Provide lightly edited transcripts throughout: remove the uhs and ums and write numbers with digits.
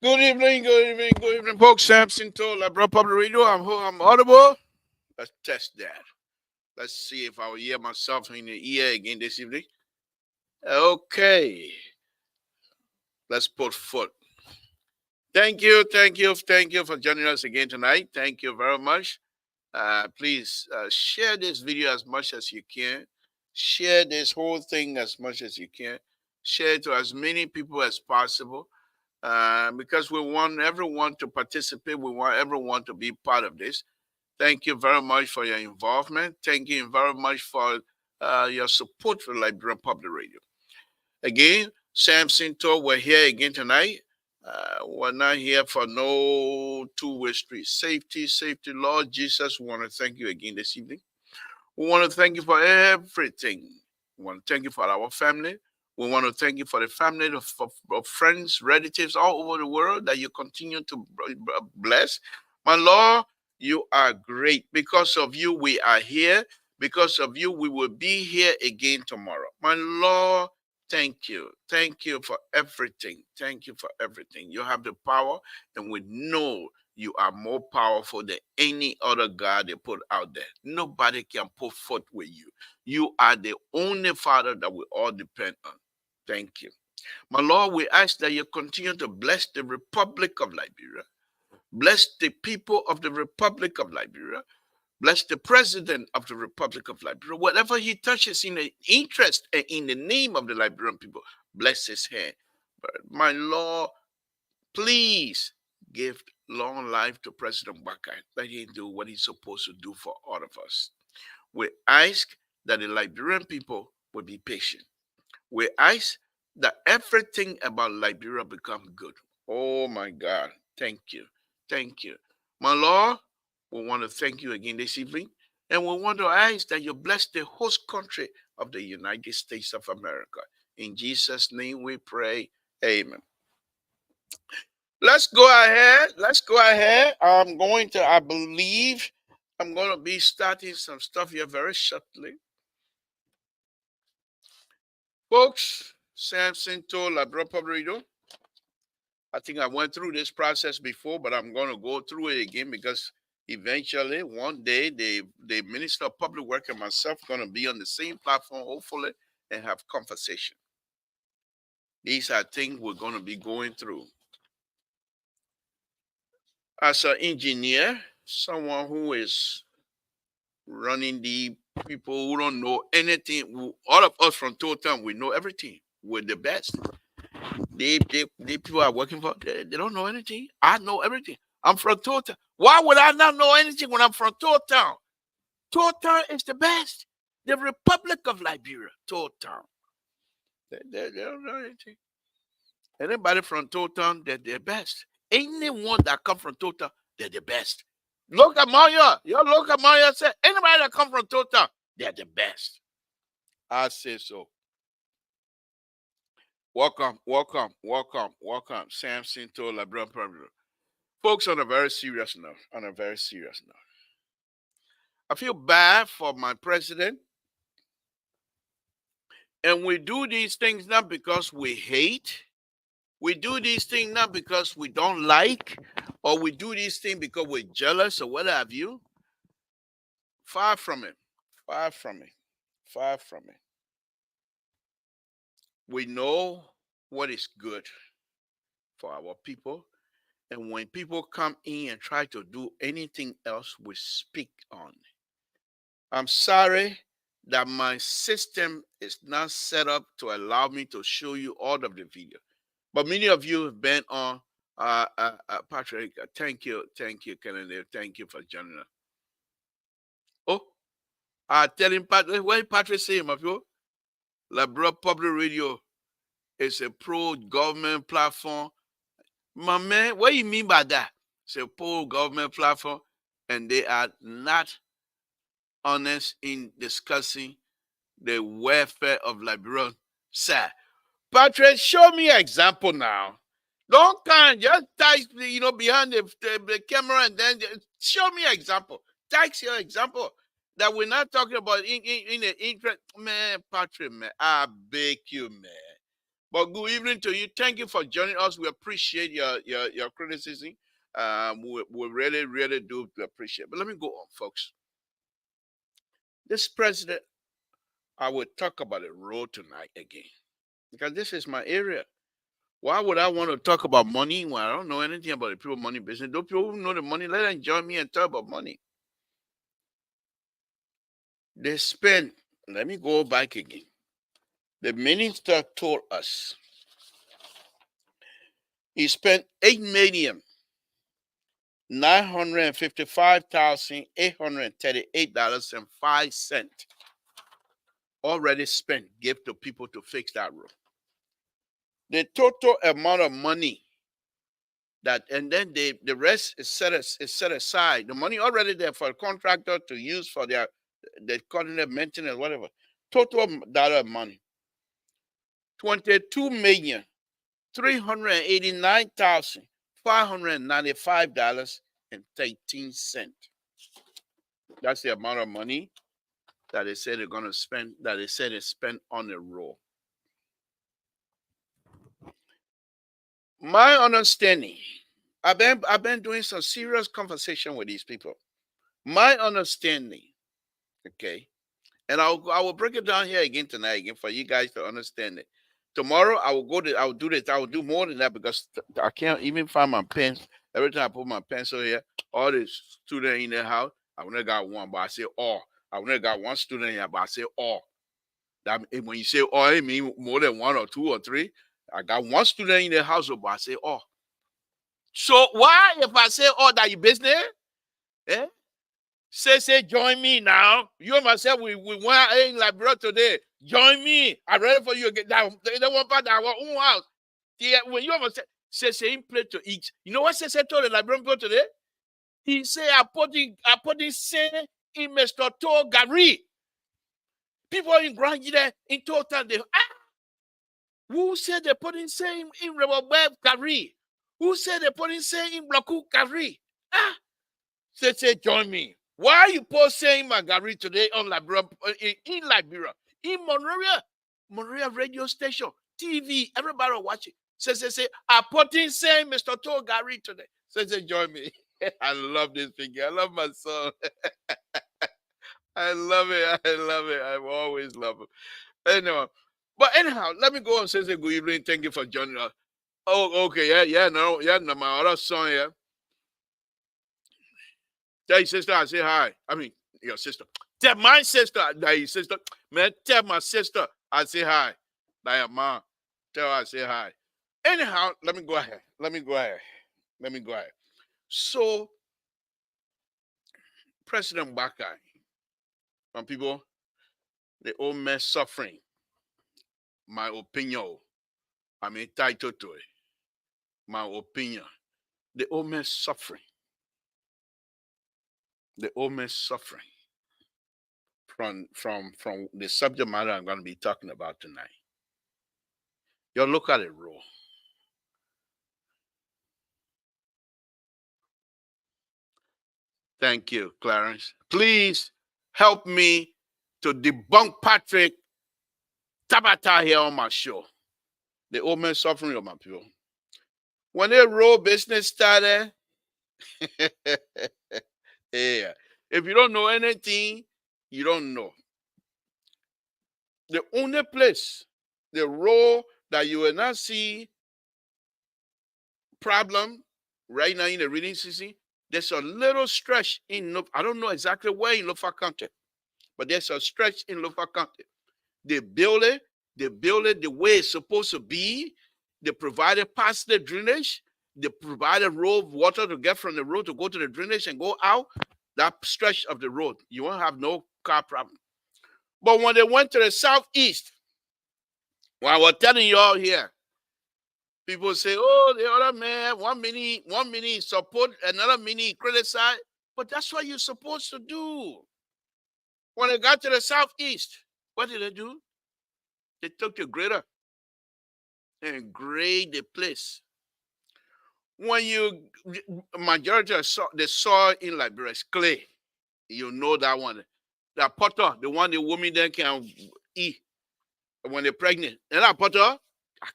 Good evening, folks. Samson told I brought public radio. I'm audible. Let's test that. Let's see if I will hear myself in the ear again this evening. Okay, let's put foot. Thank you for joining us again tonight. Thank you very much. Please share this video as much as you can. Share this whole thing as much as you can. Share it to as many people as possible. Because we want everyone to participate. We want everyone to be part of this. Thank you very much for your involvement. Thank you very much for your support for Liberian Public Radio. Again, Samson told we're here again tonight. We're not here for no two-way street. Safety, Lord Jesus. We want to thank you again this evening. We want to thank you for everything. We want to thank you for our family. We want to thank you for the family of friends, relatives all over the world that you continue to bless. My Lord, you are great. Because of you, we are here. Because of you, we will be here again tomorrow. My Lord, thank you. Thank you for everything. Thank you for everything. You have the power, and we know you are more powerful than any other God they put out there. Nobody can put forth with you. You are the only Father that we all depend on. Thank you. My Lord, we ask that you continue to bless the Republic of Liberia. Bless the people of the Republic of Liberia. Bless the president of the Republic of Liberia. Whatever he touches in the interest and in the name of the Liberian people, bless his hand. But my Lord, please give long life to President Baka. Let him do what he's supposed to do for all of us. We ask that the Liberian people will be patient. We ask that everything about Liberia become good. Oh my God. Thank you. Thank you. My Lord, we want to thank you again this evening. And we want to ask that you bless the host country of the United States of America. In Jesus' name we pray. Amen. Let's go ahead. Let's go ahead. I believe, I'm going to be starting some stuff here very shortly. Folks, Samson told Labra Public. I think I went through this process before, but I'm going to go through it again because eventually, one day, the Minister of Public Work and myself going to be on the same platform, hopefully, and have conversation. These are things we're going to be going through. As an engineer, someone who is running the people who don't know anything, all of us from Total, we know everything. We're the best. They people are working for, they don't know anything. I know everything. I'm from Total. Why would I not know anything when I'm from Total? Total is the best. The Republic of Liberia, Total. They don't know anything. Anybody from Total, they're the best. Anyone that come from Total, they're the best. Look at Maya. You look at Maya. Say anybody that come from Total, they're the best. I say so. Welcome. Samson to LeBron Premier. Folks, on a very serious note, I feel bad for my president. And we do these things not because we hate. We do these things not because we don't like, or we do these things because we're jealous or what have you. Far from it. Far from it. Far from it. We know what is good for our people. And when people come in and try to do anything else, we speak on. I'm sorry that my system is not set up to allow me to show you all of the video. But many of you have been on. Patrick, thank you, Kennedy, thank you for joining us. Oh, tell him, Patrick, what Patrick say, my people? Labra Public Radio is a pro-government platform. My man, what do you mean by that? It's a pro-government platform, and they are not honest in discussing the welfare of Liberia. Sir, Patrick, show me an example now. Don't kind just type, behind the camera and then show me an example. Type your example that we're not talking about in the interest. Man, Patrick, man, I beg you, man. But good evening to you. Thank you for joining us. We appreciate your criticism. We really, really do appreciate. But let me go on, folks. This president, I will talk about the road tonight again because this is my area. Why would I want to talk about money when I don't know anything about the people money business? Those people who know the money, let them join me and talk about money. They spend, let me go back again. The minister told us he spent $8,955,838.05 already spent, give to people to fix that road. The total amount of money that, and then the rest is set aside. The money already there for a contractor to use for their coordinate maintenance, whatever. Total dollar money, $22,389,595.13. That's the amount of money that they said they're gonna spend, that they said they spent on the road. My understanding, I've been doing some serious conversation with these people. My understanding, okay, and I will break it down here again tonight again for you guys to understand it. Tomorrow I will do this. I will do more than that because I can't even find my pens. Every time I put my pencil here, all the students in the house, I only got one, but I say all. I only got one student here, but I say all. That when you say all, it means more than one or two or three. I got one student in the house, but I say all. So why if I say all that you business? Eh? Say, join me now. You and myself, we went in Liberia today. Join me. I'm ready for you to get down. They don't want part of our own house. Yeah, when you ever say in plate to eat. You know what say told the Liberian people today? He said, I put in say in Mr. To Gary. People in Grand in total, they who said they put in say in Rebel Gary? Who said they put in say in Bloku Gary? Say, join me. Why are you saying Gary today on Liberia, in Liberia, in Monrovia radio station, TV, everybody watching. Say, I put in saying Mr. To Gary today. Say, join me. I love this figure. I love my son. I love it. I always love it. Anyway, but anyhow, let me go and say good evening. Thank you for joining us. Oh, okay, no, my other son here. Tell your sister I say hi. I mean, your sister. Tell my sister that your sister. Man, tell my sister I say hi. Like your mom. Tell her I say hi. Anyhow, let me go ahead. So, President Bakai, some people, the old man suffering. My opinion. I'm entitled to it. My opinion. The old man suffering. The old man suffering from the subject matter I'm going to be talking about tonight. You look at it raw. Thank you, Clarence. Please help me to debunk Patrick Tabata here on my show. The old man suffering of my people. When the road business started, yeah. If you don't know anything, you don't know. The only place, the road that you will not see problem right now in the reading season, there's a little stretch in, I don't know exactly where in Lofa County, but there's a stretch in Lofa County. They build it the way it's supposed to be. They provided past the drainage. They provided road water to get from the road to go to the drainage and go out. That stretch of the road, you won't have no car problem. But when they went to the southeast, when I was telling you all here, people say, oh, the other man, one minute support, another minute criticize. But that's what you're supposed to do. When they got to the southeast, what did they do? They took the grader and grade the place. When you, majority of the soil in Liberia is clay, you know that one. That potter, the one the women then can eat when they're pregnant. And that potter,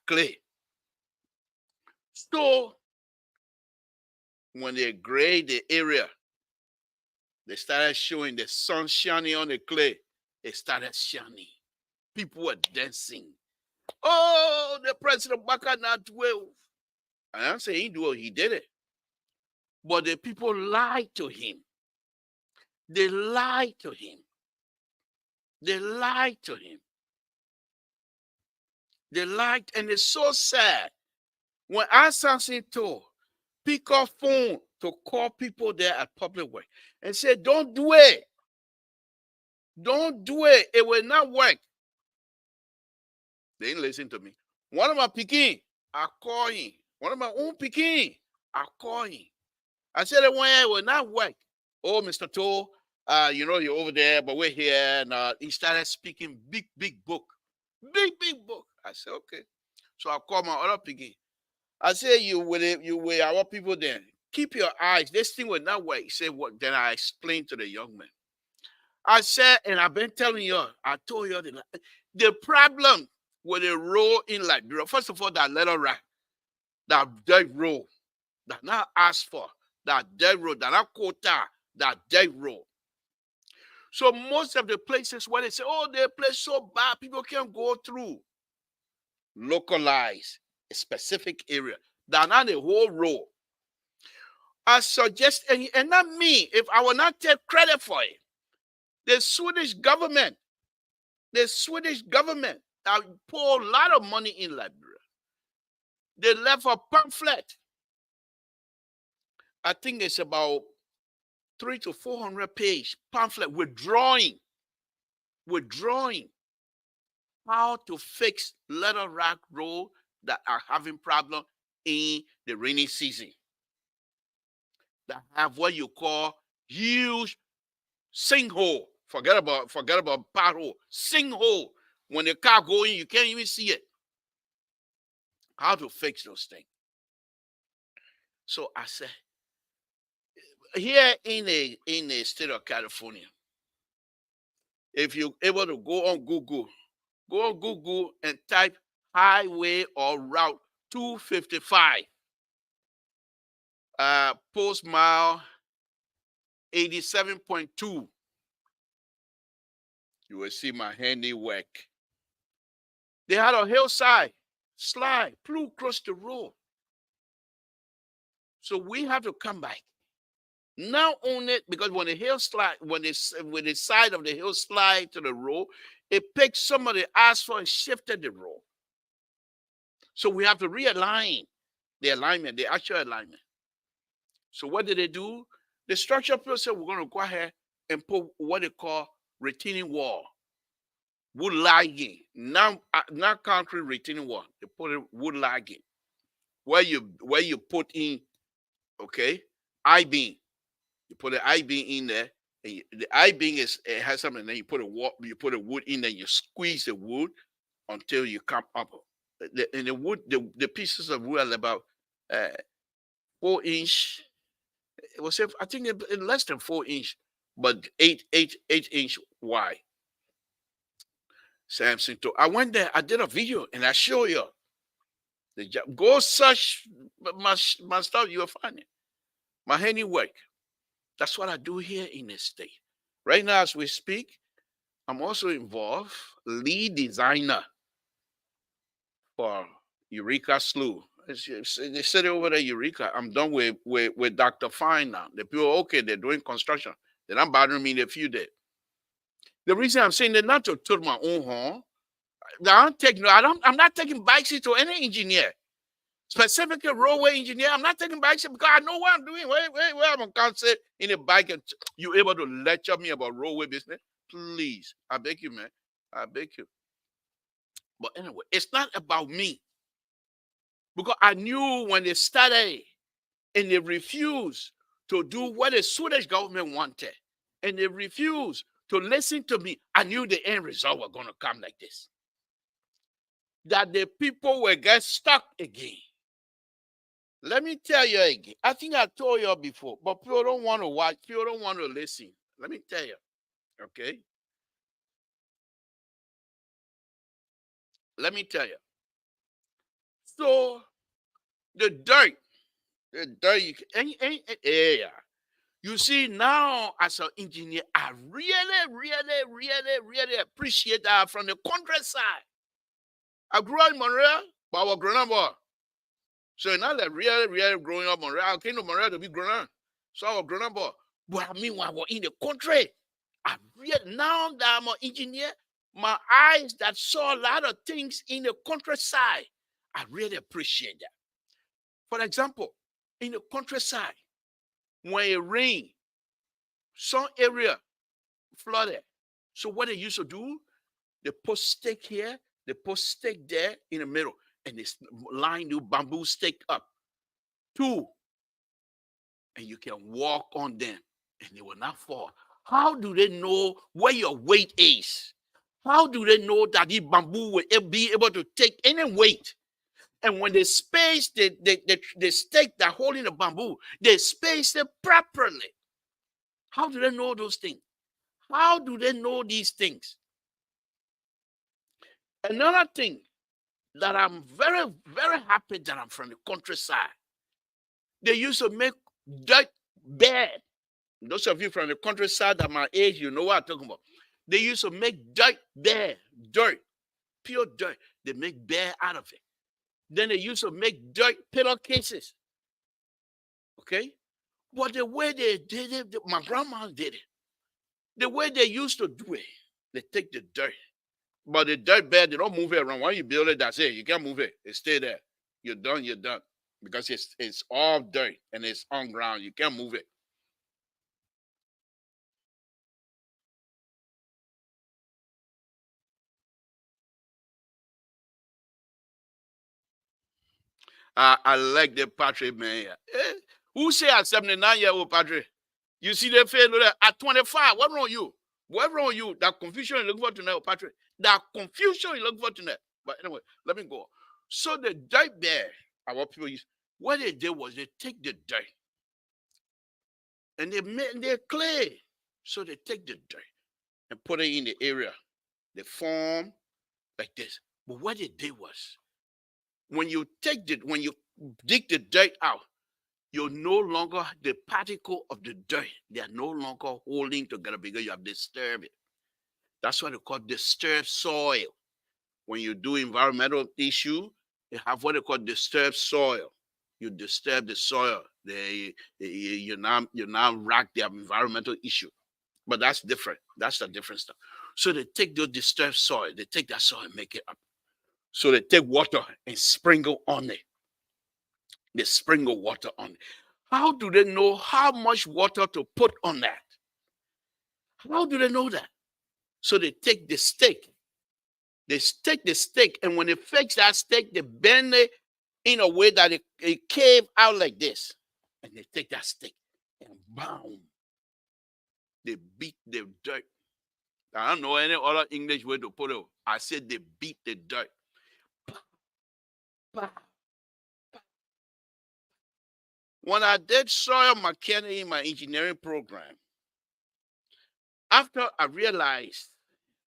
clay. So when they grade the area, they started showing the sun shining on the clay. It started shining. People were dancing. Oh, the president back at that 12. And I'm saying he do it, he did it. But the people lied to him. They lied to him. They lied to him. They lied, and it's so sad. When I Samson told, pick up phone to call people there at public work and say, don't do it. Don't do it. It will not work. They didn't listen to me. One of my picking, I call him. One of my own picking, I call him. I said, it will not work. Oh, Mr. Toe, you're over there, but we're here. And he started speaking big book. Big book. I said, okay. So I called my other picking. I said, you with our people then. Keep your eyes. This thing will not work. He said, what? Then I explained to the young man. I said, and I've been telling you, I told you the problem with the road in Liberia, first of all, that letter rack, that dirt road, that not asked for, that dirt road, that not quota, that dirt road. So most of the places where they say, oh, their place so bad, people can't go through. Localize a specific area, that not the whole road. I suggest, and not me, if I will not take credit for it, the Swedish government that pour a lot of money in Liberia. They left a pamphlet. I think it's about 300 to 400 page pamphlet with drawing how to fix Little Rock Road that are having problem in the rainy season. That have what you call huge sinkhole. Forget about pothole. Sinkhole. When the car go in, you can't even see it. How to fix those things. So I said, here in the state of California, if you're able to go on Google and type highway or route 255, post mile 87.2. You will see my handiwork. They had a hillside slide, flew across the road. So we have to come back. Not only because when the hill slide, when the side of the hill slide to the road, it picked some of the asphalt and shifted the road. So we have to realign the alignment, the actual alignment. So what did they do? The structure people said we're going to go ahead and put what they call retaining wall, wood lagging, not concrete retaining wall. They put it wood lagging, where you put in, okay, I-beam. You put an I-beam in there, and the I-beam has something. And then you put a wood in there. You squeeze the wood until you come up. And the wood, the pieces of wood are about 4 inch. It was, I think, less than 4 inch, but 8 inch wide. Samson. I went there. I did a video, and I show you the job. Go search my stuff. You will find it. My handiwork. That's what I do here in the state. Right now, as we speak, I'm also involved, lead designer for Eureka Slough. They said over there, Eureka. I'm done with Dr. Fine now. The people, okay, they're doing construction. They're not bothering me in a few days. The reason I'm saying that not to toot my own horn. I'm not taking bikes to any engineer. Specifically roadway engineer, I'm not taking bikes because I know what I'm doing. Where I'm on concert in a bike and you able to lecture me about roadway business? Please, I beg you, man. I beg you. But anyway, it's not about me. Because I knew when they started and they refused to do what the Swedish government wanted, and they refused to listen to me, I knew the end result was going to come like this. That the people will get stuck again. Let me tell you again. I think I told you before, but people don't want to watch. People don't want to listen. Let me tell you. Okay? Let me tell you. So the dirt, yeah. You see, now as an engineer, I really appreciate that from the countryside. I grew up in Montreal, but I was grown up. So now that really growing up in Montreal, I came to Montreal to be grown up. So I was grown up. But I mean, when I was in the country, I really, now that I'm an engineer, my eyes that saw a lot of things in the countryside, I really appreciate that. For example, in the countryside, when it rains, some area flooded. So what they used to do, they put stake here, they put stake there in the middle, and they line the bamboo stake up. Two, and you can walk on them, and they will not fall. How do they know where your weight is? How do they know that the bamboo will be able to take any weight? And when they space the stake that holding the bamboo, they space it properly. How do they know those things? How do they know these things? Another thing that I'm very happy that I'm from the countryside. They used to make dirt bed. Those of you from the countryside at my age, you know what I'm talking about. They used to make dirt bed, dirt, pure dirt. They make bed out of it. Then they used to make dirt pillowcases. Okay? But the way they did it, my grandma did it. The way they used to do it, they take the dirt. But the dirt bed, they don't move it around. When you build it, that's it. You can't move it. It stay there. You're done, you're done. Because it's all dirt and it's on ground. You can't move it. I like the Patrick, man. Who say at 79-year-old Patrick? You see the face at 25. What wrong you? What wrong you? That confusion you look for tonight, Patrick. That confusion you look for tonight. But anyway, let me go. So the dirt there, our people use, what they did was they take the dirt and they make their clay. So they take the dirt and put it in the area. They form like this. But what they did was when you dig the dirt out, you're no longer the particle of the dirt. They are no longer holding together because you have disturbed it. That's what they call disturbed soil. When you do environmental issue, you have what they call disturbed soil. You disturb the soil. You now rack the environmental issue. But that's different. That's the different stuff. So they take those disturbed soil, they take that soil and make it up. So they take water and sprinkle on it. They sprinkle water on it. How do they know how much water to put on that? How do they know that? So they take the stake. They stake the stake, and when they fix that stake, they bend it in a way that it cave out like this. And they take that stake and boom, they beat the dirt. I don't know any other English way to put it. I said they beat the dirt. When I did soil mechanics in my engineering program, after I realized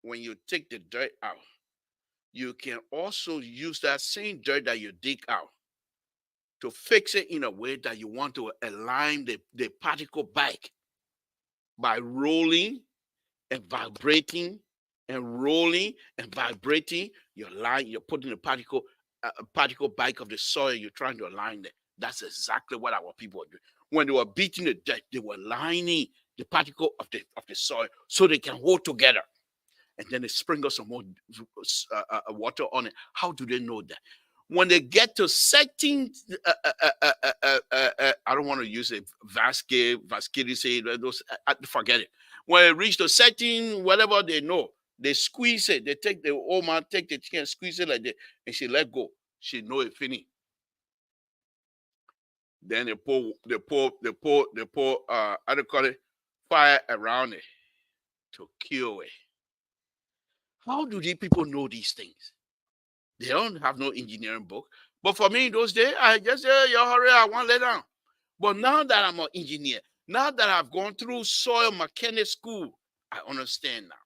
when you take the dirt out, you can also use that same dirt that you dig out to fix it in a way that you want to align the particle back by rolling and vibrating and rolling and vibrating your line. You're putting the particle back of the soil. You're trying to align it. That's exactly what our people were doing. When they were beating the dirt, they were lining the particle of the soil so they can hold together. And then they sprinkle some more water on it. How do they know that? When they get to setting, I don't want to use a vascularity, those, forget it. When they reach the setting, whatever they know, they squeeze it. They take the old man, take the chicken, squeeze it like that, and she let go. She know it finished. Then they pour, how do you call it, fire around it to kill it. How do these people know these things? They don't have no engineering book. But for me, those days, I just say, yo, hurry, I want to lay down. But now that I'm an engineer, now that I've gone through soil mechanics school, I understand now.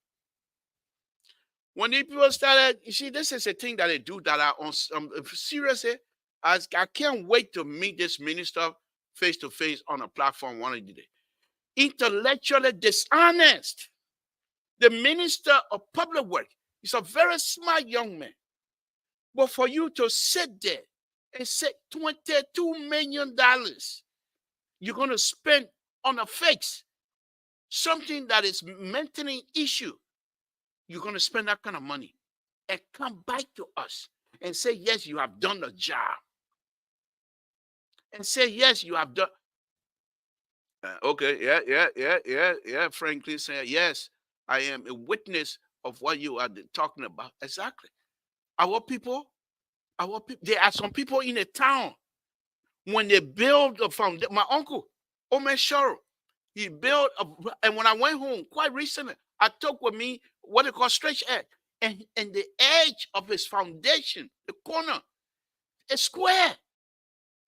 When the people started, you see, this is a thing that they do that are on seriously. I can't wait to meet this minister face to face on a platform one of the day. Intellectually dishonest. The minister of public work is a very smart young man. But for you to sit there and say $22 million you're going to spend on a fix, something that is maintaining issue, you're going to spend that kind of money and come back to us and say, yes, you have done the job. And say, yes, you have done. Okay, yeah. Frankly, say, yes, I am a witness of what you are talking about. Exactly. Our people, there are some people in a town, when they build a foundation, my uncle, Omer Shoro, he built, and when I went home quite recently, I took with me what they call stretch edge. And the edge of his foundation, the corner, is square.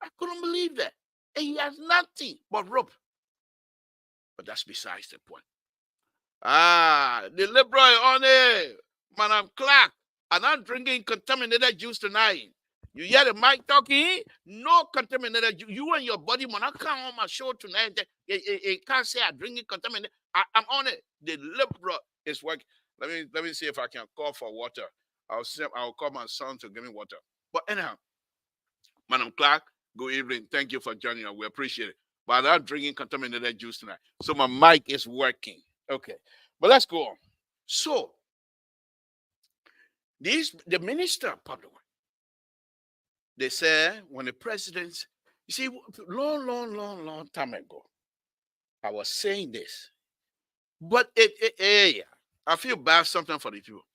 I couldn't believe that. And he has nothing but rope. But that's besides the point. The liberal on it, Madam Clark. I'm not drinking contaminated juice tonight. You hear the mic talking? No contaminated juice. You and your buddy, when I come on my show tonight, you can't say I'm drinking contaminated. I'm on it. The liberal is working. Let me see if I can call for water. I'll call my son to give me water. But anyhow, Madam Clark, good evening. Thank you for joining us. We appreciate it. But I'm not drinking contaminated juice tonight. So my mic is working. Okay. But let's go on. So, the minister of public work, they said when the president, you see, long time ago, I was saying this. But I feel bad sometimes for the people.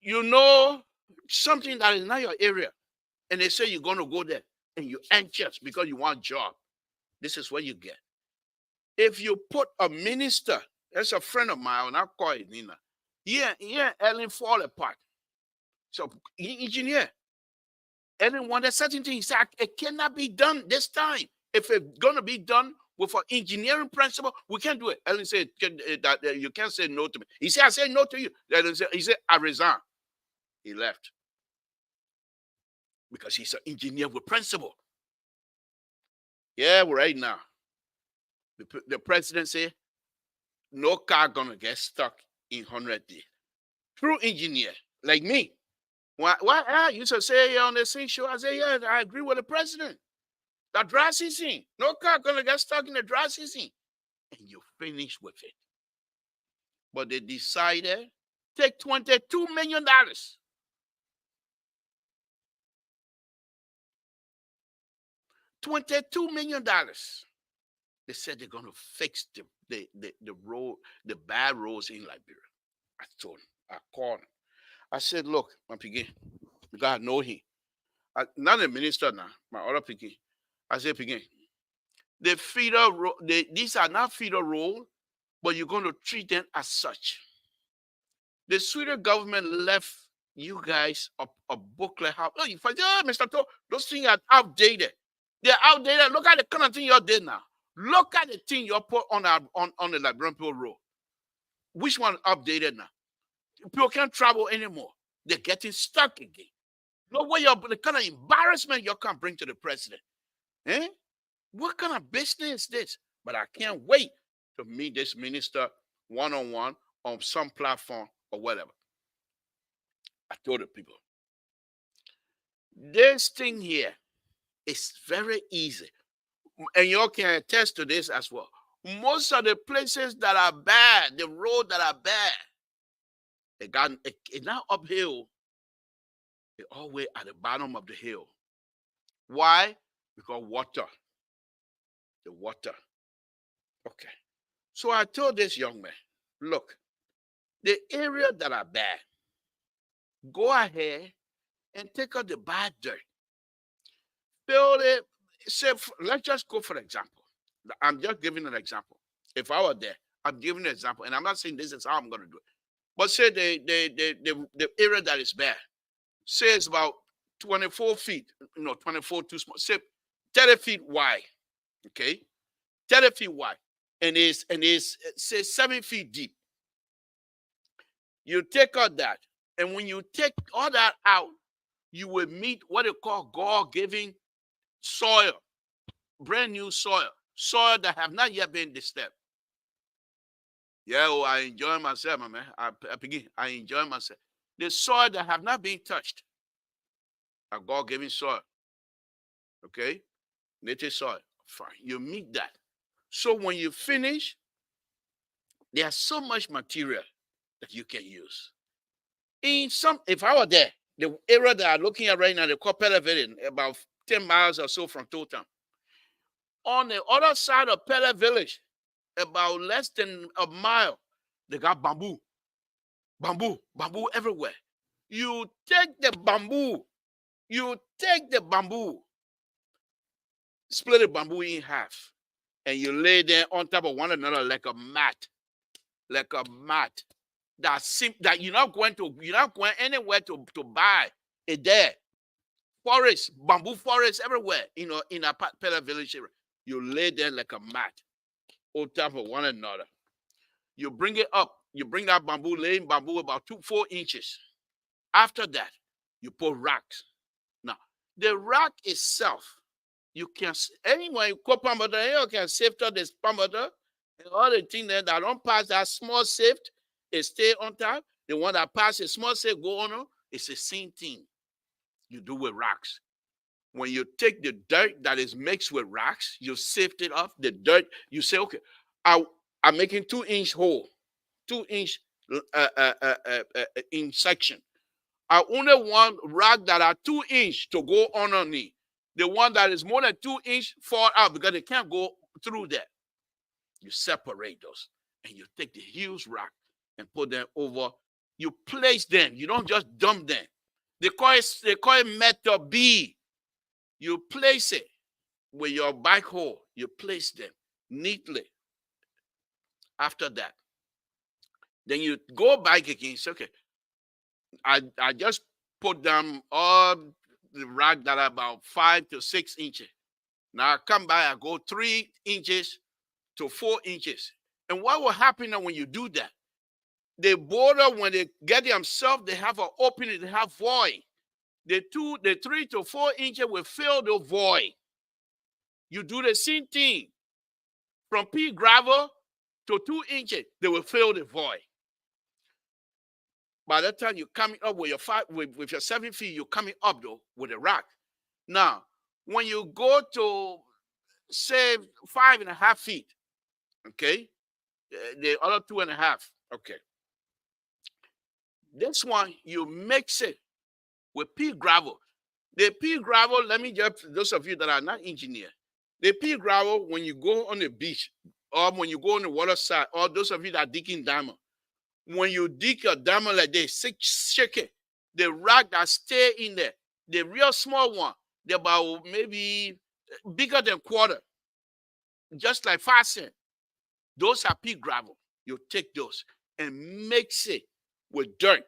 You know something that is not your area, and they say you're going to go there, and you're anxious because you want a job. This is what you get. If you put a minister, that's a friend of mine, and I call it Nina. Ellen fall apart. So, engineer. Ellen wanted certain things. He said, it cannot be done this time. If it's going to be done with an engineering principle, we can't do it. Ellen said, that you can't say no to me. He said, I say no to you. He said, I resign. He left. Because he's an engineer with principle. Yeah, right now. The president said, no car going to get stuck in 100 days. True engineer, like me. Why I used to say on the same show, I say, yeah, I agree with the president. The dry season, no car gonna get stuck in the dry season. And you finish with it. But they decided take $22 million. $22 million. They said they're gonna fix the road, the bad roads in Liberia. I called him. I said, look, my piggy, because I know him. Not a minister now, my other piggy. I said, piggy, the feeder road, these are not feeder road, but you're going to treat them as such. The Sweden government left you guys a booklet. Oh, Mr. To, those things are outdated. They're outdated. Look at the kind of thing you did now. Look at the thing you put on the Liberian road. Which one updated now? People can't travel anymore. They're getting stuck again. No way the kind of embarrassment you can bring to the president. Eh? What kind of business is this? But I can't wait to meet this minister one-on-one on some platform or whatever. I told the people, this thing here is very easy. And you all can attest to this as well. Most of the places that are bad, the roads that are bad, it's not uphill. They're always at the bottom of the hill. Why? Because water. The water. Okay. So I told this young man, look, the area that are bad, go ahead and take out the bad dirt. Build it. Say, let's just go for example. I'm just giving an example. If I were there, I'm giving an example, and I'm not saying this is how I'm going to do it. But say the area that is bad, say it's about 24 feet, 24 too small, say 30 feet wide, okay? 30 feet wide, and is say 7 feet deep. You take out that. And when you take all that out, you will meet what they call God-given soil, brand new soil that have not yet been disturbed. Yeah, oh, I enjoy myself, my man. I enjoy myself. The soil that have not been touched are God-given soil. Okay? Native soil. Fine. You meet that. So when you finish, there's so much material that you can use. If I were there, the area that I'm looking at right now, the Pele Village, about 10 miles or so from Town. On the other side of Pele Village, about less than a mile, they got bamboo everywhere. You take the bamboo, split the bamboo in half, and you lay them on top of one another like a mat. That you're not going anywhere to buy it there. Bamboo forest everywhere, in a Pele Village area. You lay there like a mat on top of one another. You bring it up. You bring that bamboo, laying bamboo about 4 inches. After that, you put rocks. Now, the rock itself, you can, anyone you call palmetto, you can safety this palmetto, and all the things that don't pass that small sift, it stay on top. The one that passes small sift go on, it's the same thing you do with rocks. When you take the dirt that is mixed with rocks, you sift it off. The dirt, you say, okay, I'm making 2-inch hole, 2-inch in section. I only want rock that are 2-inch to go underneath. The one that is more than 2-inch fall out because they can't go through that. You separate those and you take the huge rock and put them over. You place them. You don't just dump them. They call it metal B. You place it with your backhoe. You place them neatly. After that, then you go back again. Say, okay, I just put down all the rock that are about 5 to 6 inches. Now I come back, I go 3 inches to 4 inches. And what will happen now when you do that? The border, when they get themselves, they have an opening, they have void. The 3 to 4 inches will fill the void. You do the same thing. From pea gravel to 2 inches, they will fill the void. By the time you're coming up with your 7 feet, you're coming up though with a rock. Now, when you go to say 5.5 feet, okay, the other 2.5, okay. This one you mix it with pea gravel. The pea gravel, let me just, those of you that are not engineers, the pea gravel, when you go on the beach or when you go on the water side, or those of you that are digging diamond, when you dig a diamond like this, shake it, the rock that stay in there, the real small one, they're about maybe bigger than quarter, just like 5 cents. Those are pea gravel. You take those and mix it with dirt.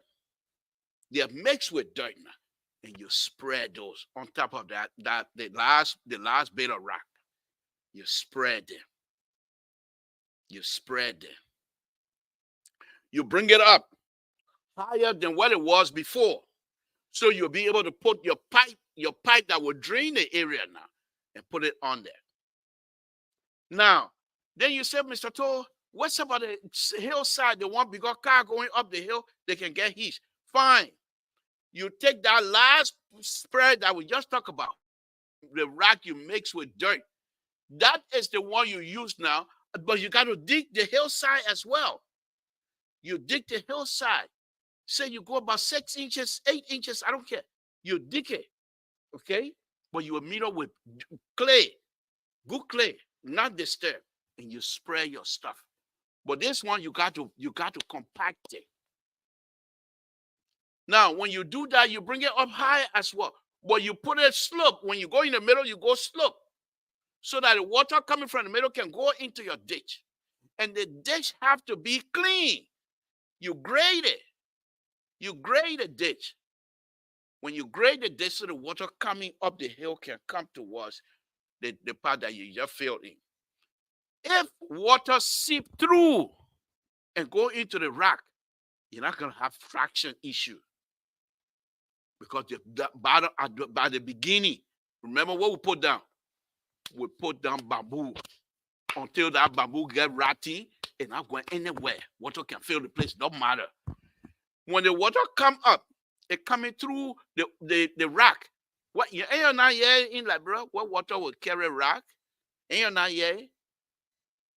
They are mixed with dirt now, and you spread those on top of that the last bit of rock. You spread them. You spread them. You bring it up higher than what it was before, so you'll be able to put your pipe that will drain the area now, and put it on there. Now, then you say, Mr. Toll, what's about the hillside? The one because car going up the hill, they can get heat. Fine. You take that last spread that we just talked about, the rock you mix with dirt. That is the one you use now, but you got to dig the hillside as well. You dig the hillside. Say you go about 6 inches, 8 inches, I don't care. You dig it, okay? But you will meet up with clay, good clay, not disturbed, and you spray your stuff. But this one, you got to compact it. Now, when you do that, you bring it up high as well. But you put it slope. When you go in the middle, you go slope, so that the water coming from the middle can go into your ditch. And the ditch have to be clean. You grade it. You grade the ditch. When you grade the ditch, so the water coming up the hill can come towards the part that you just filled in. If water seep through and go into the rock, You're not going to have fraction issue because the bottom by the beginning, remember what we put down? We put down bamboo until that bamboo get ratty and not going anywhere. Water can fill the place, don't matter. When the water come up, it coming through the rock. What you ain't not here in like, bro? What water will carry rock? Ain't not here.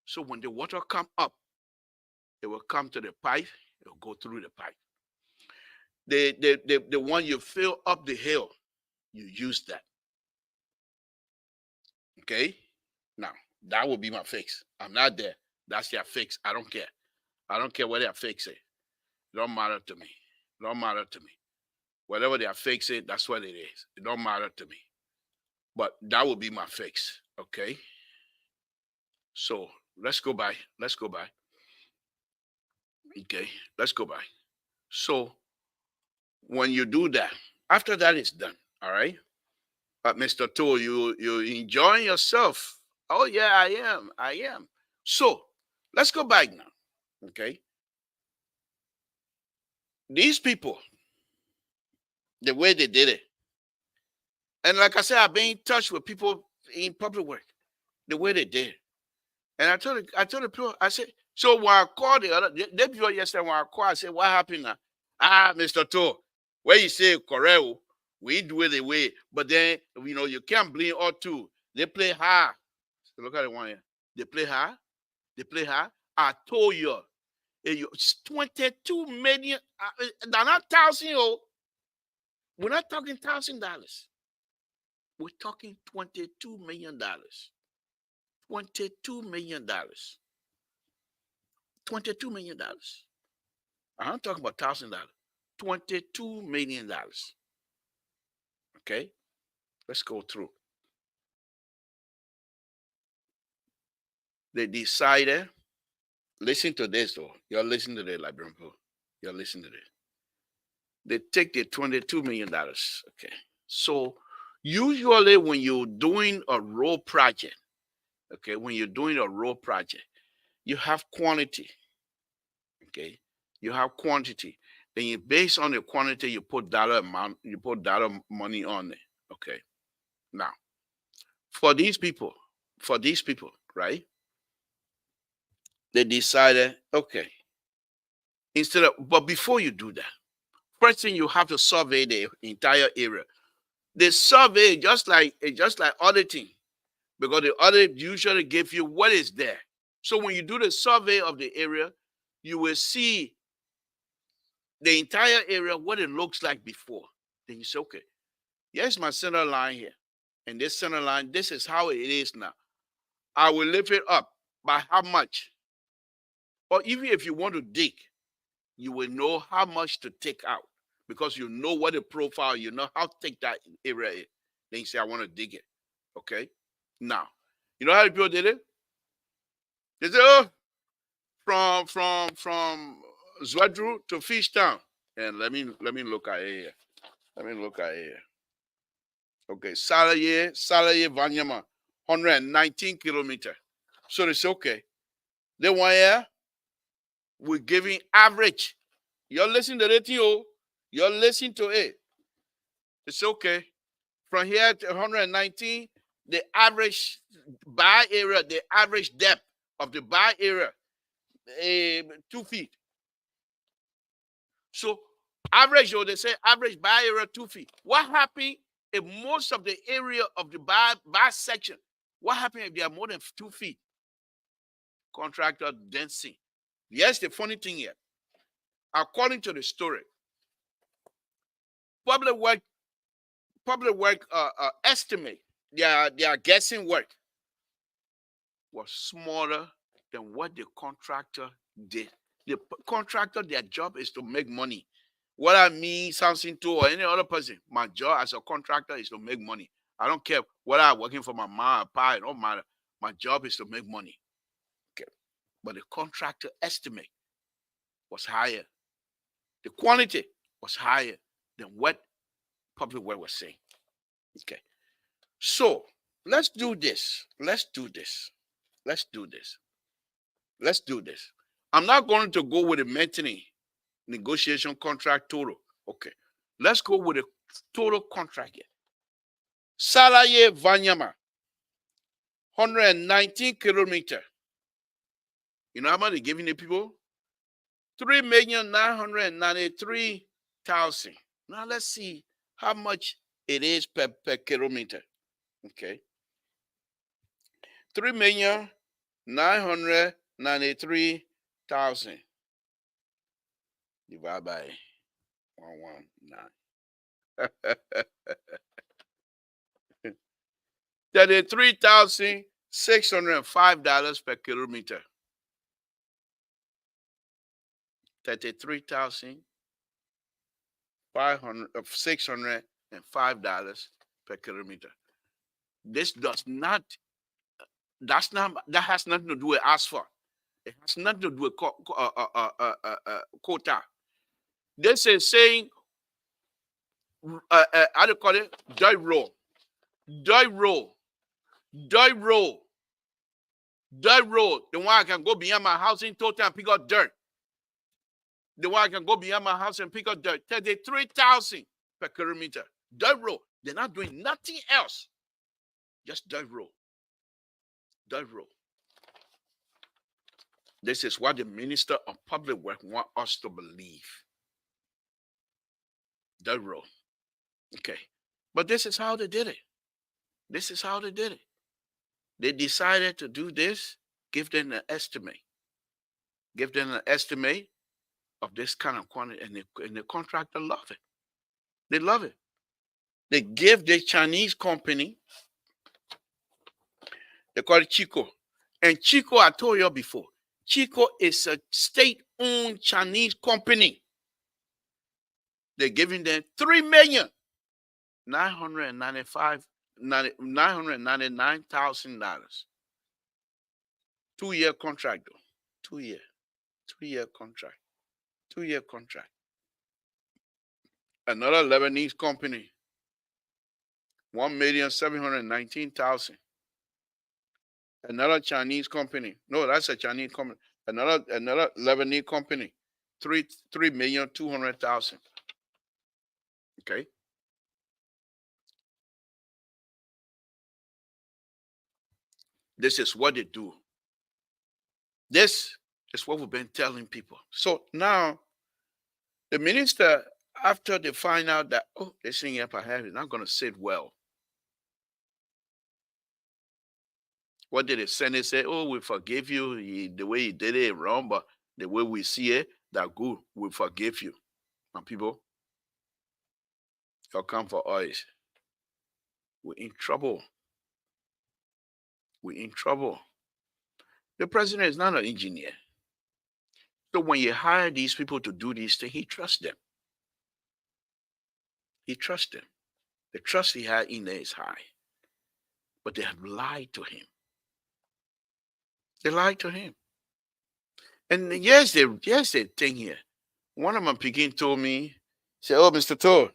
So when the water come up, it will come to the pipe. It will go through the pipe. The one you fill up the hill, you use that. Okay. Now that will be my fix. I'm not there. That's their fix. I don't care. I don't care what their fix is. It don't matter to me. It don't matter to me. Whatever they are fixing, that's what it is. It don't matter to me. But that will be my fix. Okay. So let's go by. Let's go by. Okay. Let's go by. So when you do that, after that is done, all right. But Mr. Tool, you enjoying yourself. Oh yeah, I am. I am. So let's go back now. Okay. These people, the way they did it. And like I said, I've been in touch with people in public work, the way they did. And I told the people, I said, so when I called the other day before yesterday, when I called, I said, what happened now? Mr. Toe, where you say correct, we do it the way, but then you can't blame all two. They play hard. So look at the one here. They play hard. They play hard. I told you, it's 22 million. They're not thousand. We're not talking $1,000. We're talking $22 million. $22 million. $22 million. I'm talking about $1,000. $22 million. Okay? Let's go through. They decided, listen to this though. You're listening to the librarian. You're listening to this. They take the $22 million. Okay. So usually when you're doing a road project, okay, when you're doing a road project, you have quantity. Okay. You have quantity. Then you based on the quantity, you put dollar amount, you put dollar money on it. Okay. Now, for these people, right? They decided, okay, but before you do that, first thing you have to survey the entire area. The survey just like auditing, because the audit usually give you what is there. So when you do the survey of the area, you will see the entire area, what it looks like before. Then you say, okay, here's my center line here. And this center line, this is how it is now. I will lift it up by how much? Or even if you want to dig, you will know how much to take out because you know what the profile, you know how thick that area is. Then you say, I want to dig it. Okay. Now, you know how the people did it? They said, oh, from Zwadru to Fishtown. And let me look at it here. Let me look at it here. Okay, Salaye, Vanyama, 119 kilometers. So they say, okay. They want here, we're giving average. You're listening to it, you're listening to it. It's okay. From here to 119, the average by area, the average depth of the by area, 2 feet. So average, they say average by area 2 feet. What happened if most of the area of the by section, what happened if they are more than 2 feet? Contractor density. Yes, the funny thing here, according to the story, public work estimate their guessing work was smaller than what the contractor did. The contractor, their job is to make money. What I mean, Samson too, or any other person, my job as a contractor is to make money. I don't care whether I'm working for my mom or pa, it don't matter. My job is to make money. Okay. But the contractor estimate was higher. The quantity was higher than what public work was saying. Okay. So let's do this. Let's do this. Let's do this. Let's do this. I'm not going to go with the maintenance negotiation contract total. Okay. Let's go with the total contract here. Salaye Vanyama, 119 kilometers. You know how much they're giving the people? 3,993,000. Now let's see how much it is per kilometer. Okay. 3,993,000 divided by 119. $33,605 per kilometer. $33,605 per kilometer. This does not. That has nothing to do with asphalt. It has nothing to do with quota. This is saying, how do you call it? Dirt road. Dirt road. Dirt road. Dirt road. The one I can go behind my house in total and pick up dirt. The one I can go behind my house and pick up dirt. 33,000 per kilometer. Dirt road. They're not doing nothing else. Just dirt road. Dirt road. This is what the Minister of Public Works wants us to believe. Dirt road. Okay. But this is how they did it. This is how they did it. They decided to do this, give them an estimate. Give them an estimate of this kind of quantity, and the contractor love it. They love it. They give the Chinese company, they call it Chico. And Chico, I told you before, Chico is a state-owned Chinese company. They're giving them $3,999,000. 2-year contract, though. 2-year. 2-year contract. 2-year contract. Another Lebanese company, $1,719,000. Another Chinese company. No, that's a Chinese company. Another Lebanese company, $3,200,000. Okay. This is what they do. This is what we've been telling people. So now, the minister, after they find out that, oh, this thing up ahead is not going to sit well. What did the Senate say? Oh, we forgive you. The way you did it wrong, but the way we see it, that good, we forgive you. And people, you'll come for us. We're in trouble. We're in trouble. The president is not an engineer. So when you hire these people to do these things, he trusts them. He trusts them. The trust he had in there is high. But they have lied to him. They lied to him. And yes, they think here. One of my picking told me, say, oh, Mr. Todd,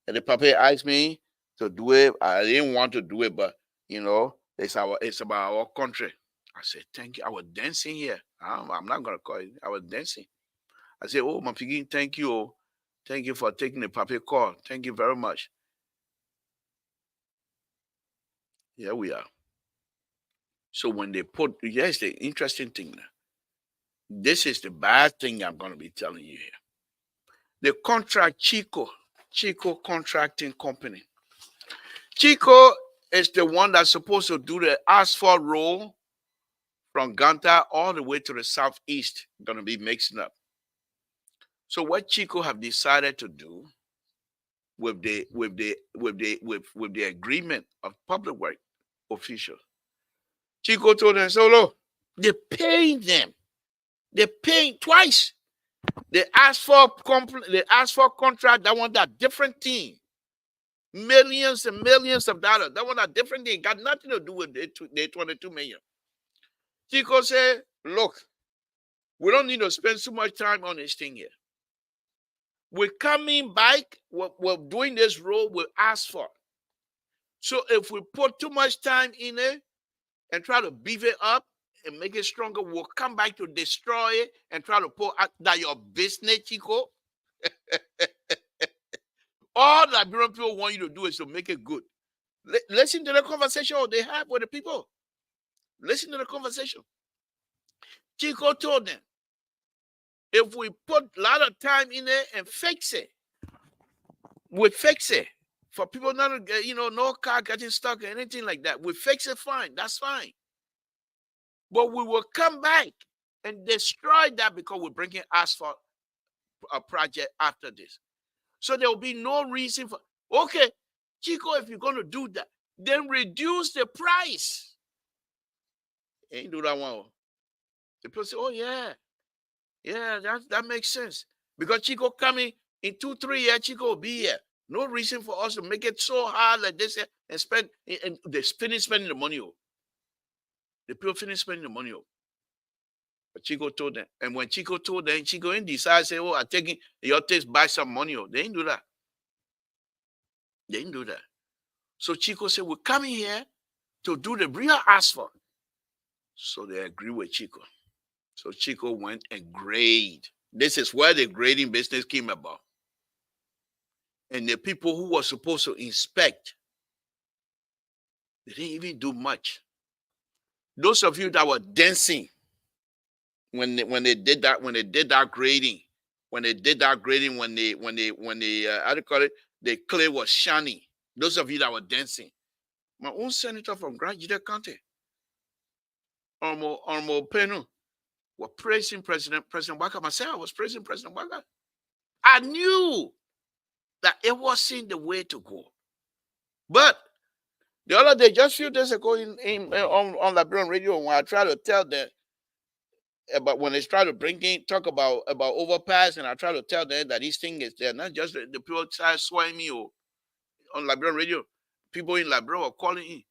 and the papa asked me to do it. I didn't want to do it, but you know, it's about our country. I said, thank you. I was dancing here. I'm not gonna call it. I was dancing. I said, oh, my picking, thank you. Thank you for taking the papa call. Thank you very much. Here we are. So when they put, yes, the interesting thing now. This is the bad thing I'm going to be telling you here. The contract Chico Contracting Company. Chico is the one that's supposed to do the asphalt road from Ganta all the way to the southeast. Going to be mixing up. So what Chico have decided to do with the agreement of public work officials, Chico told them, so look, they're paying them. They're paying twice. They asked for contract. That one, that different thing. Millions and millions of dollars. That one, that different thing. Got nothing to do with the 22 million. Chico said, look, we don't need to spend too much time on this thing here. We're coming back. We're doing this road with asphalt. So if we put too much time in it and try to beef it up, and make it stronger will come back to destroy it and try to pull out that your business, Chico. All that Liberian people want you to do is to make it good. Listen to the conversation they have with the people. Listen to the conversation. Chico told them, if we put a lot of time in there and fix it, we fix it. For people not to get, no car getting stuck or anything like that. We fix it fine. That's fine. But we will come back and destroy that because we're bringing asphalt a project after this. So there will be no reason for, okay, Chico, if you're going to do that, then reduce the price. Ain't do that one. The people say, oh, yeah, that makes sense. Because Chico coming in 2-3 years, Chico will be here. No reason for us to make it so hard like this and spend, and they finish spending the money. The people finish spending the money. But Chico told them. And when Chico told them, Chico didn't decide, say, oh, I'm taking your taste, buy some money. They didn't do that. They didn't do that. So Chico said, we're coming here to do the real asphalt. So they agree with Chico. So Chico went and graded. This is where the grading business came about. And the people who were supposed to inspect, they didn't even do much. Those of you that were dancing when they did that grading, when they how do you call it? The clay was shiny. Those of you that were dancing. My own senator from Grand County, Ormo Penu, were praising President Waka. Myself, I was praising President Waka. I knew that it wasn't the way to go. But the other day, just a few days ago on Liberian radio, when I tried to tell them about when they try to talk about overpass, and I try to tell them that this thing is there, not just the people try to sway me on Liberian radio. People in Liberia were calling in.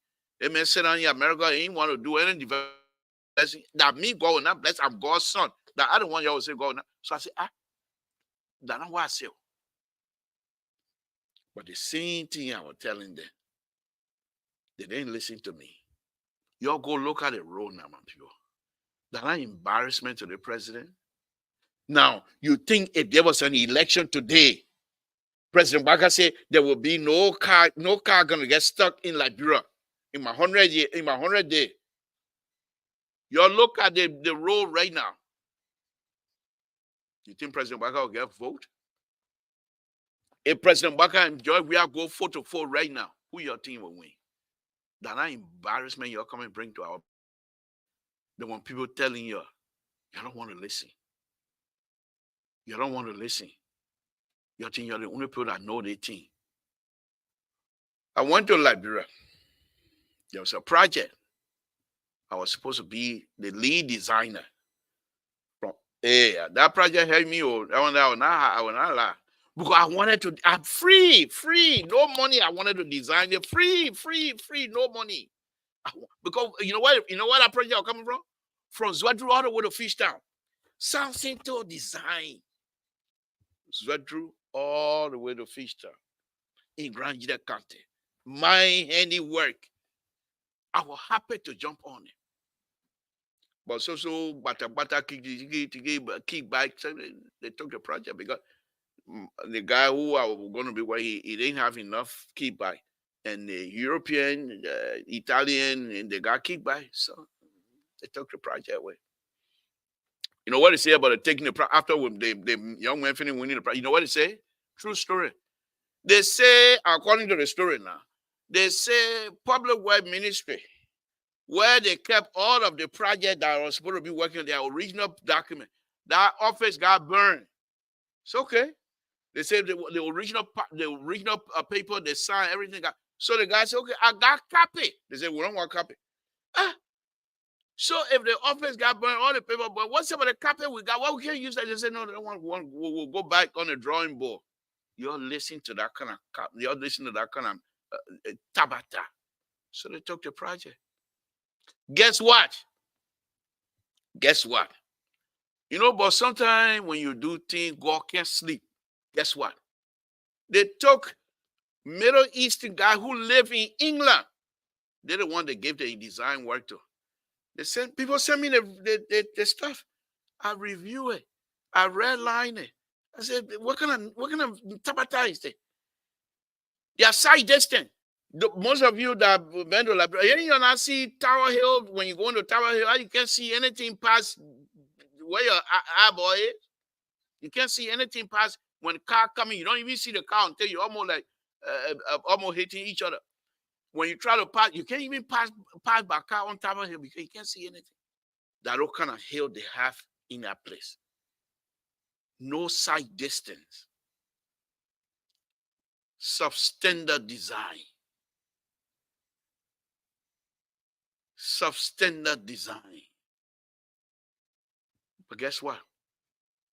They may sit down in America and ain't want to do any development. That me going up, bless, I'm God's son. That I don't want y'all to say God. So I say, that's not what I say. But the same thing I was telling them, they didn't listen to me. Y'all go look at the road now, my people. That's an embarrassment to the president. Now, you think if there was an election today, President Waka said there will be no car gonna get stuck in Liberia in my 100 day. Y'all look at the road right now. You think President Waka will get a vote? If President Waka and Joy, we are go 4-4 right now, who your team will win? That's an embarrassment you're coming to bring to our. The one people telling you don't want to listen. You don't want to listen. You think you're the only people that know their thing. I went to Liberia. There was a project. I was supposed to be the lead designer. That project helped me. I will not lie. Because I wanted to, I'm free, no money. I wanted to design it free, no money. Because you know where that project was coming from? From Zwadru all the way to Fishtown. Samson to design. Zwadru all the way to Fishtown. In Grand County. My handiwork. I was happy to jump on it. But so bata kickback, so they took the project because the guy who I was going to be where he didn't have enough kickback, and the European, Italian, and they got kickback, so they took the project away. You know what they say about taking the project after the young man finished winning the project? You know what they say? True story. They say, according to the story now, they say Public Works Ministry, where they kept all of the projects that were supposed to be working on their original document. That office got burned. It's okay. They say the original paper, they signed, everything got. So the guy said, okay, I got copy. They said, we don't want copy. So if the office got burned, all the paper, but what's about the copy we got? Well, we can't use that. They said, no, they don't want. We'll go back on the drawing board. You're listening to that kind of copy. You're listening to that kind of tabata. So they took the project. Guess what? You know, but sometimes when you do things, God can't sleep. Guess what? They took Middle Eastern guy who lived in England. They're the one that gave the design work to. People send me the stuff. I review it. I redline it. I said, what kind of tabata is it? They are side distant. Most of you that went to library, you not see Tower Hill when you go into Tower Hill, you can't see anything past where your eyeball is. You can't see anything past when the car coming. You don't even see the car until you almost like almost hitting each other. When you try to pass, you can't even pass by car on Tower Hill because you can't see anything. That all kind of hill they have in that place. No sight distance. Substandard design. Substandard design. But guess what?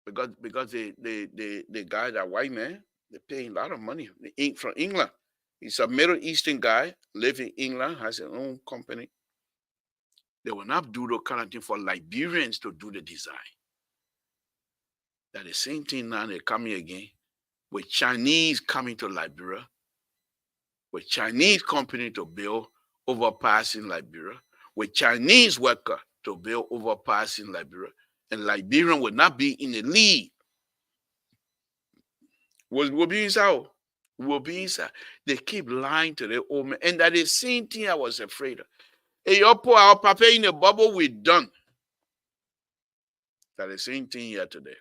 Because the guy, that white man, they pay a lot of money from England. He's a Middle Eastern guy, live in England, has his own company. They will not do the kind of thing for Liberians to do the design. That the same thing now they're coming again with Chinese coming to Liberia, with Chinese company to build overpass in Liberia, with Chinese worker to build overpass in Liberia, and Liberian will not be in the lead. Will be inside. Will be inside. They keep lying to the old man, and that is the same thing I was afraid of. Hey, you put our papa in the bubble, we're done. That is the same thing here today.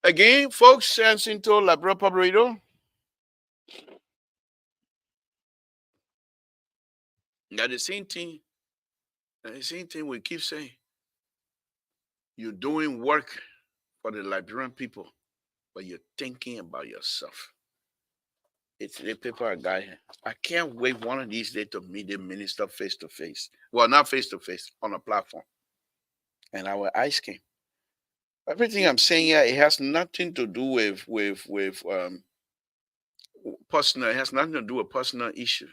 Again, folks, Samson to Liberia Public Radio. That is the same thing. That is the same thing we keep saying. You're doing work for the Liberian people, but you're thinking about yourself. It's the paper I got here. I can't wait one of these days to meet the minister face to face. Well, not face to face, on a platform. And I will ask him. Everything I'm saying here, it has nothing to do with personal. It has nothing to do with personal issue.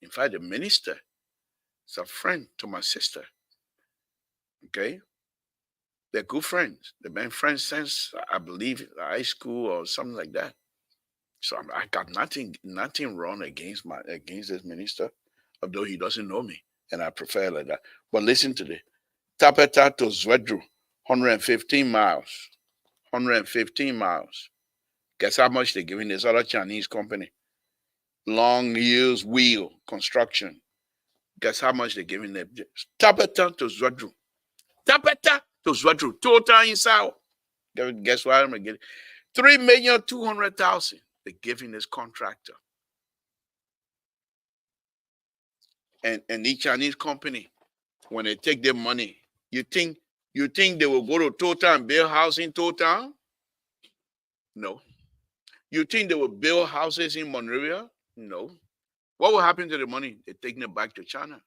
In fact, the minister is a friend to my sister. Okay, they're good friends. They've been friends since, I believe, high school or something like that. So I got nothing wrong against this minister, although he doesn't know me, and I prefer like that. But listen to this: Tapeta to Zwedru, 115 miles. 115 miles. Guess how much they're giving this other Chinese company? Long Years Wheel Construction. Guess how much they're giving them? Tapeta to Zwedru. Tapeta to Zwedru. Total inside. Guess what I'm getting? 3,200,000. They're giving this contractor. And the Chinese company, when they take their money, you think they will go to Total and build house in Total? No. You think they will build houses in Monrovia? No. What will happen to the money? They're taking it back to China.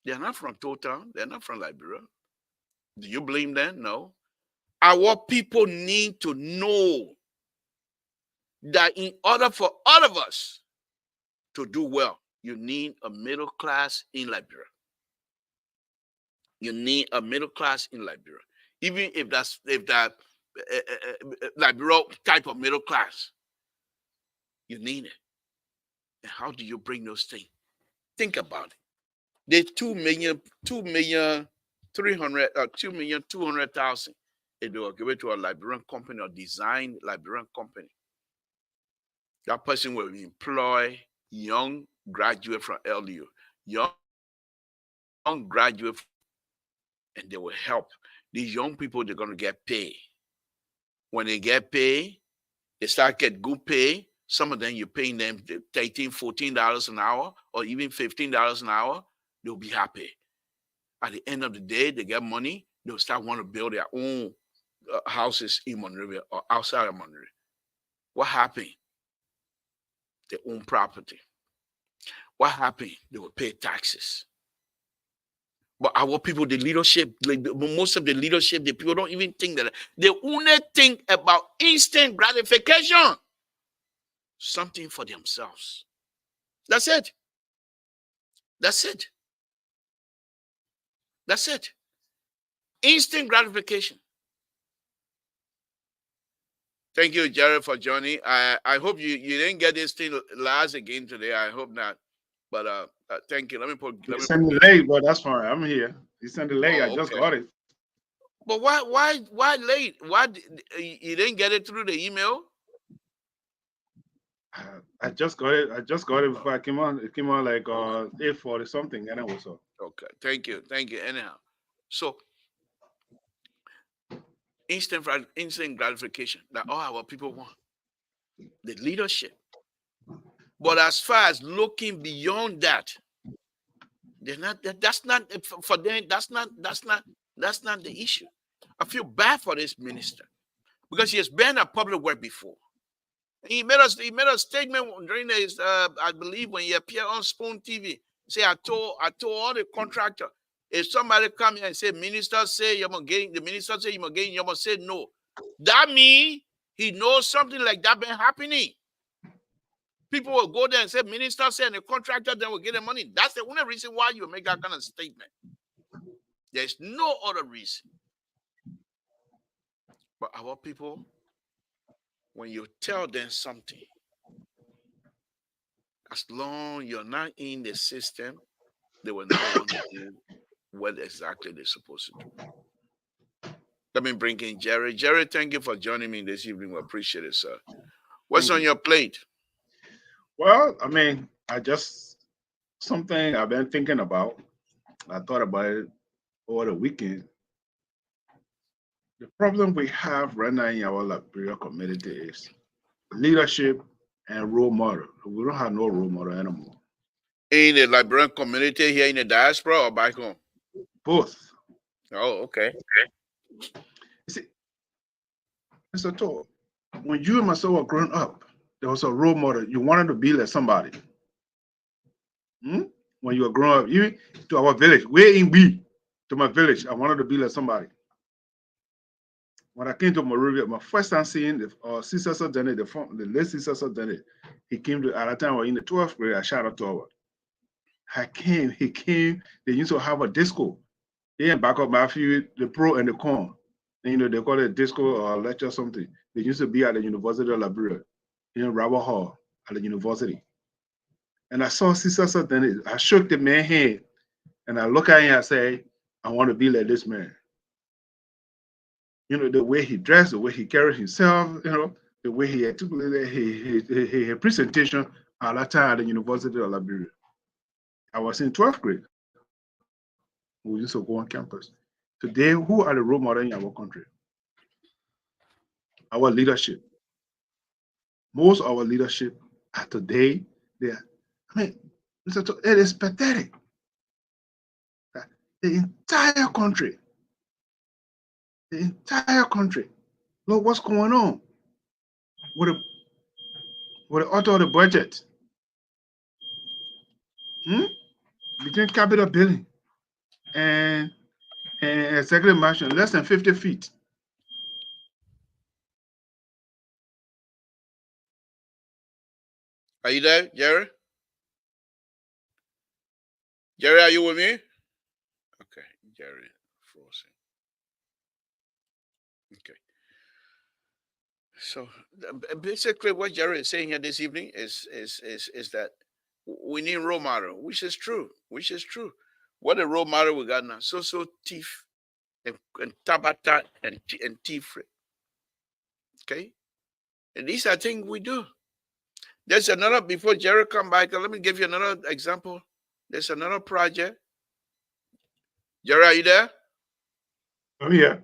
They're not from Total. They're not from Liberia. Do you blame them? No. Our people need to know that in order for all of us to do well, you need a middle class in Liberia. You need a middle class in Liberia, even if that Liberia type of middle class. You need it. And how do you bring those things? Think about it. There's 2,200,000 if they will give it to a Liberian company or design Liberian company. That person will employ young graduate from LU, young graduate, and they will help. These young people, they're going to get paid. When they get paid, they start get good pay. Some of them, you're paying them $13, $14 an hour, or even $15 an hour. They'll be happy. At the end of the day, they get money. They'll start wanting to build their own houses in Monrovia or outside of Monrovia. What happened? They own property. What happened? They will pay taxes. But our people, the leadership, most of the leadership, the people don't even think that. They only think about instant gratification. Something for themselves. That's it. That's it. That's it. Instant gratification. Thank you, Jared, for joining. I hope you didn't get this thing last again today. I hope not. But thank you. You Let me sent put it music. late, but that's fine. I'm here. You sent it late. I Oh, just okay. got it. But why late? You didn't get it through the email? I just got it. I just got it before I came on. It came on like Okay. 8:40 something, and it was up. Okay. Thank you. Anyhow, so instant gratification that all our people want the leadership. But as far as looking beyond that, they're not. That's not for them. That's not the issue. I feel bad for this minister because he has been a public work before. He made a statement during his I believe when he appeared on Spoon TV. Say I told all the contractor, if somebody come here and say minister say you're gonna gain the minister say you're gonna gain, you're gonna say no. That means he knows something like that been happening. People will go there and say minister say and the contractor then will get the money. That's the only reason why you make that kind of statement. There's no other reason. But our people, when you tell them something, as long you're not in the system, they will not want to do what exactly they're supposed to do. Let me bring in Jerry. Jerry, thank you for joining me this evening. We appreciate it, sir. What's Thank on you. your plate? Well, I mean, I just something I've been thinking about. I thought about it over the weekend. The problem we have right now in our Liberia community is leadership and role model. We don't have no role model anymore. In the Liberian community here in the diaspora or back home? Both. Oh, okay. You see, Mr. Todd, when you and myself were growing up, there was a role model. You wanted to be like somebody. Hmm? When you were growing up, even to our village, where in B, to my village, I wanted to be like somebody. When I came to Moravia, my first time seeing the Cecil Denny, the late Cecil Denny, he came to, at that time, I was in the 12th grade, I shout out to her. He came, they used to have a disco. They in back of Matthew, the pro and the con. And, they call it disco or lecture or something. They used to be at the University of Liberia, in Robert Hall at the university. And I saw Cecil Denny. I shook the man's hand and I look at him and I say, I want to be like this man. The way he dressed, the way he carried himself, the way he articulated his presentation at that time at the University of Liberia. I was in 12th grade. We used to go on campus. Today, who are the role models in our country? Our leadership. Most of our leadership at today, they are, I mean, it is pathetic. The entire country, look what's going on with the author of the budget. Hmm? Between capital building and executive mansion, less than 50 feet. Are you there, Jerry? Jerry, are you with me? Okay, Jerry frozen. Okay. So basically, what Jerry is saying here this evening is that we need role model, which is true. Which is true. What a role model we got now? So thief and tabata and thief. Okay, and these are things we do. There's another before Jerry come back. Let me give you another example. There's another project. Jerry, are you there? Oh, yeah.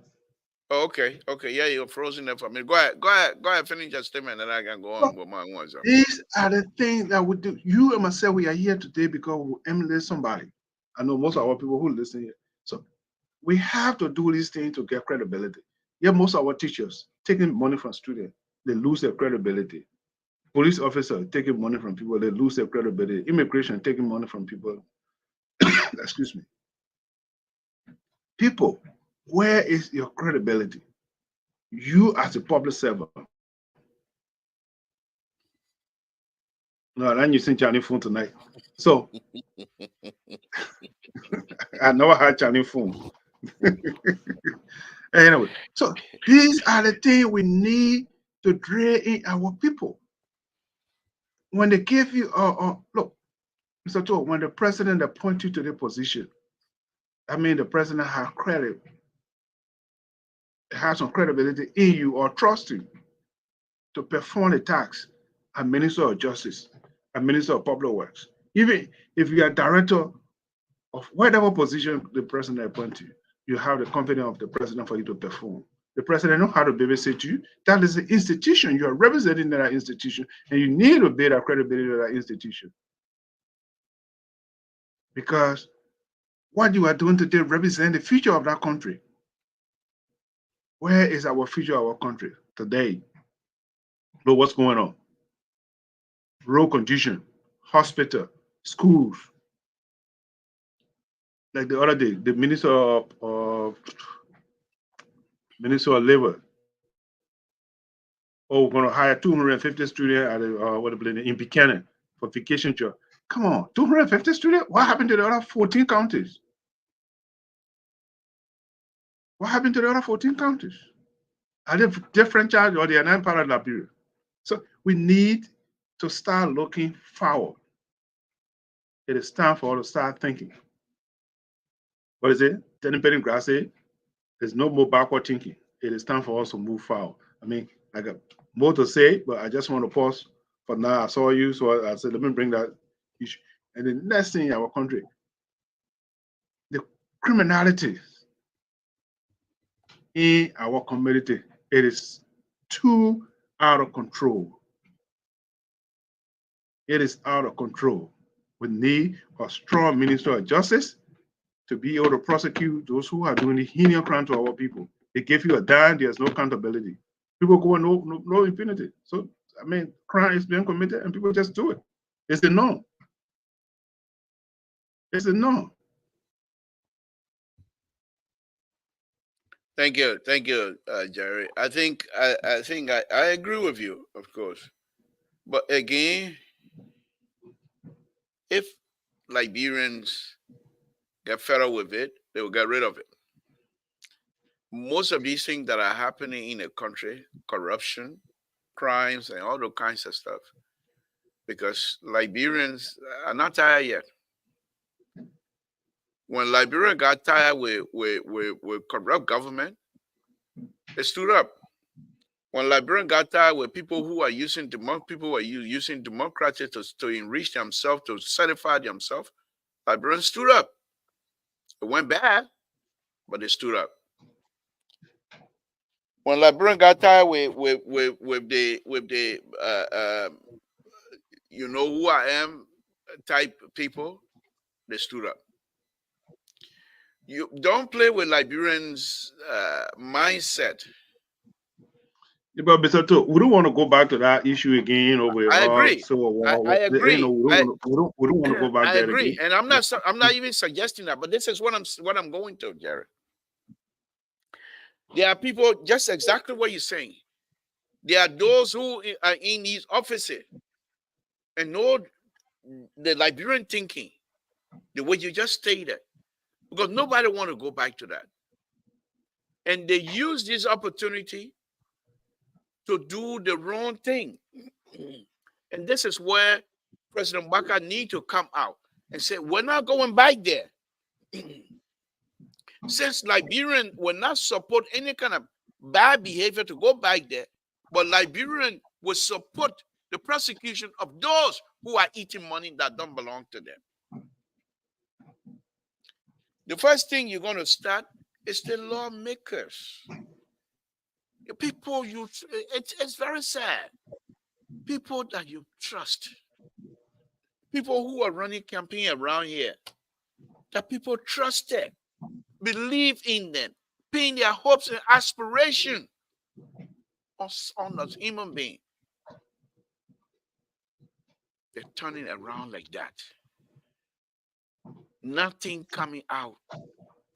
Oh, okay, okay, yeah, you're frozen there for me. Go ahead, finish your statement, and I can go on Well, with my ones. these are the things that we do. You and myself, we are here today because we emulate somebody. I know most of our people who listen here. So we have to do these things to get credibility. Yeah, most of our teachers taking money from students, they lose their credibility. Police officer taking money from people, they lose their credibility. Immigration taking money from people. Excuse me. People, where is your credibility? You as a public servant. No, I'm using Chinese phone tonight. So I never had Chinese phone. Anyway, so these are the things we need to drill in our people. When they give you, look, Mr. Todd, when the president appoints you to the position, I mean the president has some credibility in you or trust you to perform the task as Minister of Justice, as Minister of Public Works. Even if you are director of whatever position the president appoints you, you have the confidence of the president for you to perform. The president knows how to babysit you. That is the institution. You are representing that institution, and you need to build a credibility of that institution. Because what you are doing today represents the future of that country. Where is our future of our country today? Look what's going on. Road condition, hospital, schools. Like the other day, the Minister of Labor. Oh, we're going to hire 250 students at in Buchanan for vacation job. Come on, 250 students? What happened to the other 14 counties? What happened to the other 14 counties? Are they different charge or they are not part of that period? So we need to start looking forward. It is time for us to start thinking. What is it? Turning penny grass. There's no more backward thinking. It is time for us to move forward. I mean, I got more to say, but I just want to pause for now. I saw you, so I said, let me bring that issue. And the next thing in our country, the criminality in our community, it is too out of control. It is out of control. We need a strong Minister of Justice to be able to prosecute those who are doing the heinous crime to our people. They give you a dime, there's no accountability. People go and no impunity. So, I mean, crime is being committed and people just do it. It's the norm. It's the norm. Thank you, Jerry. I agree with you, of course. But again, if Liberians get fed up with it, they will get rid of it. Most of these things that are happening in the country, corruption, crimes, and all those kinds of stuff, because Liberians are not tired yet. When Liberia got tired with corrupt government, they stood up. When Liberia got tired with people who are using using democracy to enrich themselves, to certify themselves, Liberians stood up. It went bad, but they stood up. When Liberia got tired with the you know who I am type people, they stood up. You don't play with Liberians' mindset. Yeah, but Mr. Took, we don't want to go back to that issue again over I agree. Civil I War. You know, agree. we don't want to go back I there agree, again. and I'm not even suggesting that, but this is what I'm going to, Jared. There are people just exactly what you're saying. There are those who are in these offices and know the Liberian thinking, the way you just stated, because nobody want to go back to that, and they use this opportunity to do the wrong thing, and this is where President Baka need to come out and say, we're not going back there. Since Liberian will not support any kind of bad behavior to go back there, but Liberian will support the prosecution of those who are eating money that don't belong to them. The first thing you're going to start is the lawmakers. The people it's very sad. People that you trust. People who are running campaign around here, that people trusted, believe in them, pin their hopes and aspiration on a human being. They're turning around like that. Nothing coming out.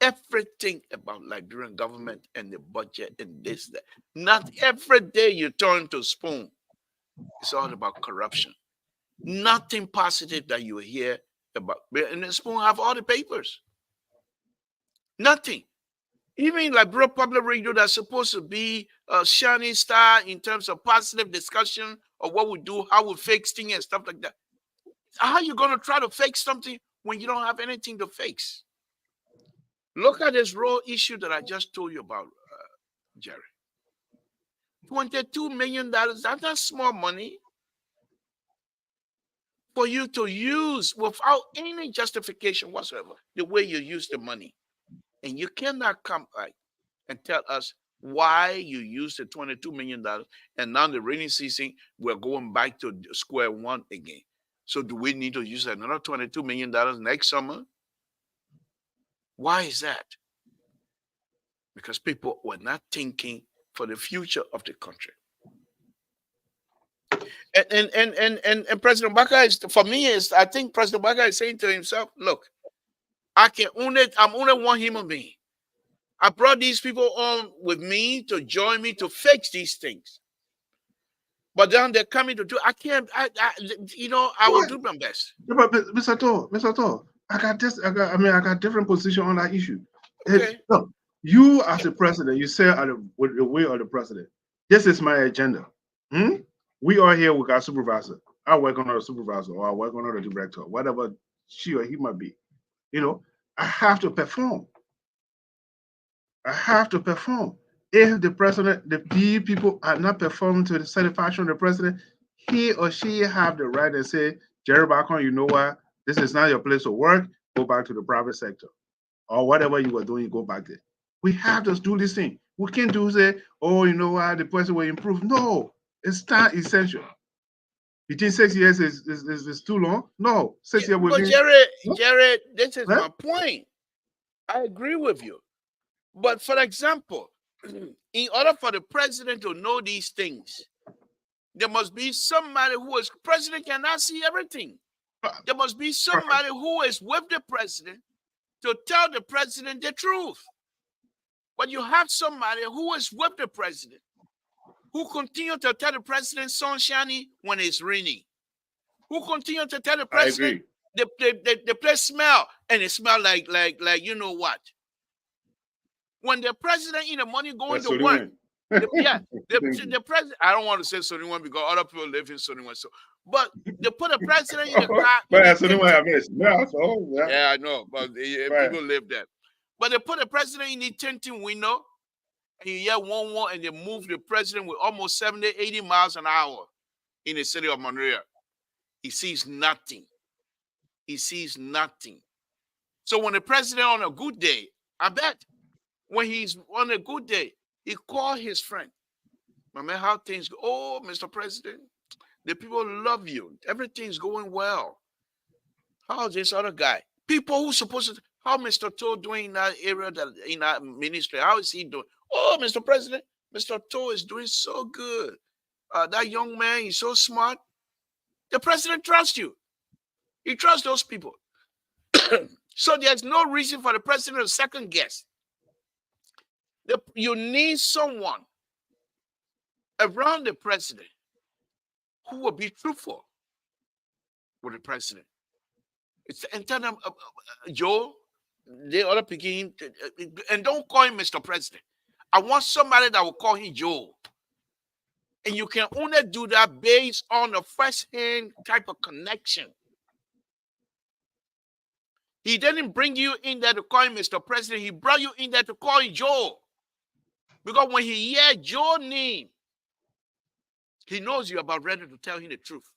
Everything about Liberian government and the budget and this, that. Not every day you turn to spoon. It's all about corruption. Nothing positive that you hear about. And the spoon have all the papers. Nothing. Even Liberia Public Radio that's supposed to be a shining star in terms of positive discussion of what we do, how we fix things and stuff like that. How are you going to try to fix something when you don't have anything to fix? Look at this raw issue that I just told you about, Jerry. $22 million, that's not small money for you to use without any justification whatsoever, the way you use the money. And you cannot come back and tell us why you used the $22 million and now the rainy season, we're going back to square one again. So do we need to use another $22 million next summer? Why is that? Because people were not thinking for the future of the country. And President Baka is, for me, is, I think President Baka is saying to himself, look, I'm only one human being. I brought these people on with me to join me to fix these things. But then they're coming to do, I can't, I will do my best. Yeah, but Mr. Tor, I got different position on that issue. Okay. Look, you as the president, you say with the way of the president, this is my agenda. We are here with our supervisor. I work under a supervisor or I work under the director, whatever she or he might be. I have to perform. I have to perform. If the president, the people are not performing to the satisfaction of the president, he or she have the right to say, Jerry Bacon, you know what? This is not your place to work. Go back to the private sector. Or whatever you were doing, you go back there. We have to do this thing. We can't do say, oh, you know what, the person will improve. No, it's not essential. You think 6 years is too long? No, 6 years will But be. Jerry, this is my point. I agree with you. But for example, in order for the president to know these things, there must be somebody who is, president cannot see everything. There must be somebody who is with the president to tell the president the truth. But you have somebody who is with the president, who continue to tell the president sunshiny when it's raining, who continue to tell the president the place smell and it smell like you know what. When the president in the money going to work, the president, I don't want to say Soniwan because other people live in Soniwan. So, but they put the president in the car. Yeah, I know, but people live there. But they put the president in the tinting window, and you hear one, and they move the president with almost 70, 80 miles an hour in the city of Monrovia. He sees nothing. He sees nothing. So when the president on a good day, I bet when he's on a good day, he called his friend. My man, how things go? Oh, Mr. President, the people love you. Everything's going well. How's this other guy? People who supposed to, how Mr. Toe doing in that area, in that ministry? How is he doing? Oh, Mr. President, Mr. Toe is doing so good. That young man, he's so smart. The president trusts you. He trusts those people. So there's no reason for the president to second guess. You need someone around the president who will be truthful with the president. And tell them, Joe, they ought to begin, and don't call him Mr. President. I want somebody that will call him Joe. And you can only do that based on a first-hand type of connection. He didn't bring you in there to call him Mr. President. He brought you in there to call him Joe. Because when he hears your name, he knows you're about ready to tell him the truth.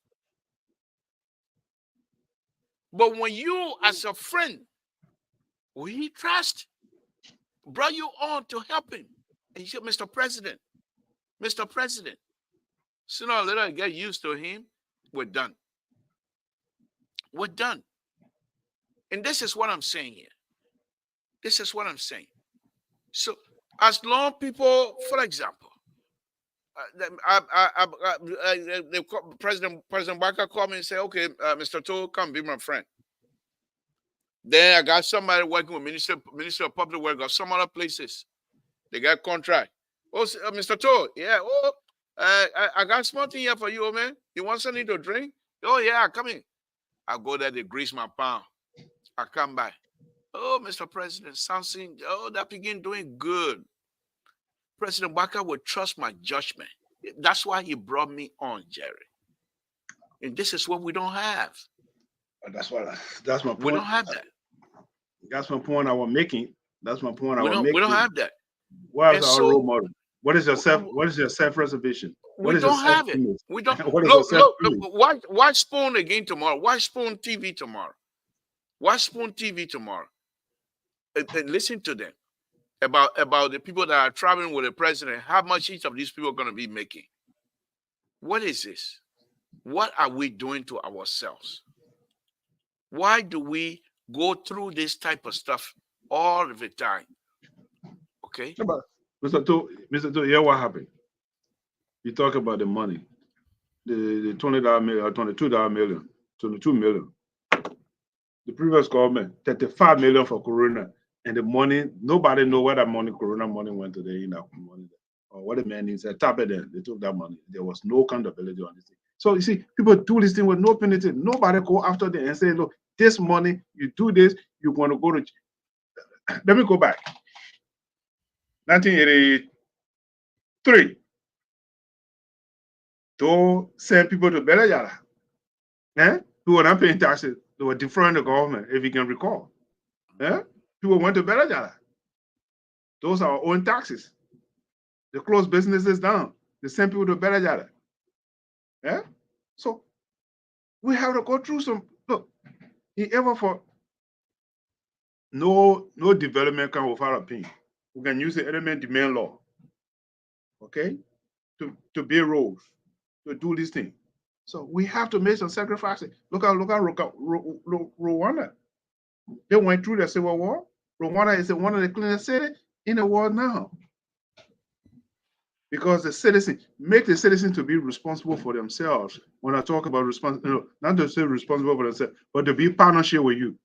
But when you, as a friend, who he trusts, brought you on to help him, and you say, Mr. President, sooner or later you get used to him, we're done. We're done. And this is what I'm saying here. This is what I'm saying. So, as long people, for example, President Baka called me and said, okay, Mr. Toe, come be my friend. Then I got somebody working with Minister of Public Works or some other places. They got contract. Oh, Mr. Toe, yeah. Oh, I got something here for you, oh, man. You want something to drink? Oh, yeah, come in. I go there, they grease my palm. I come back. Oh, Mr. President, Samson, that begin doing good. President Baka will trust my judgment. That's why he brought me on, Jerry. And this is what we don't have. That's what. That's my We don't point. have that. That's my point I was making. That's my point I We was don't. We don't making. have that. What is And our role so model? What is your w- self? w- What is your self reservation? What we is your don't self have it. image? We don't. What is your Look, self look, look. image? Watch Spoon again tomorrow. Watch Spoon TV tomorrow. Watch Spoon TV tomorrow. And listen to them about the people that are traveling with the president. How much each of these people are going to be making? What is this? What are we doing to ourselves? Why do we go through this type of stuff all the time? Okay. But Mr. To, yeah, what happened? You talk about the money, the $20 million, or $22 million, 22 million. The previous government, 35 million for Corona, and the money, nobody know where that money, Corona money went to the money, or what the man said, tap it in. They took that money. There was no accountability on this thing. So you see, people do this thing with no penalty. Nobody go after them and say, look, this money, you do this, you're going to go to. Let me go back. 1983, to send people to Belayara. Eh? Who were not paying taxes. They were defrauding the government, if you can recall. Eh? People went to Belayara. Those are our own taxes. They close businesses down. They send people to Belayara. Yeah? So we have to go through some. Look, in ever for no development come without a pain. We can use the element demand law, okay, to build roads, to do this thing. So we have to make some sacrifices. Look at Rwanda. They went through the Civil War. Rwanda is one of the cleanest cities in the world now. Because the citizen make the citizen to be responsible for themselves. When I talk about not to say responsible for themselves, but to be partnership with you.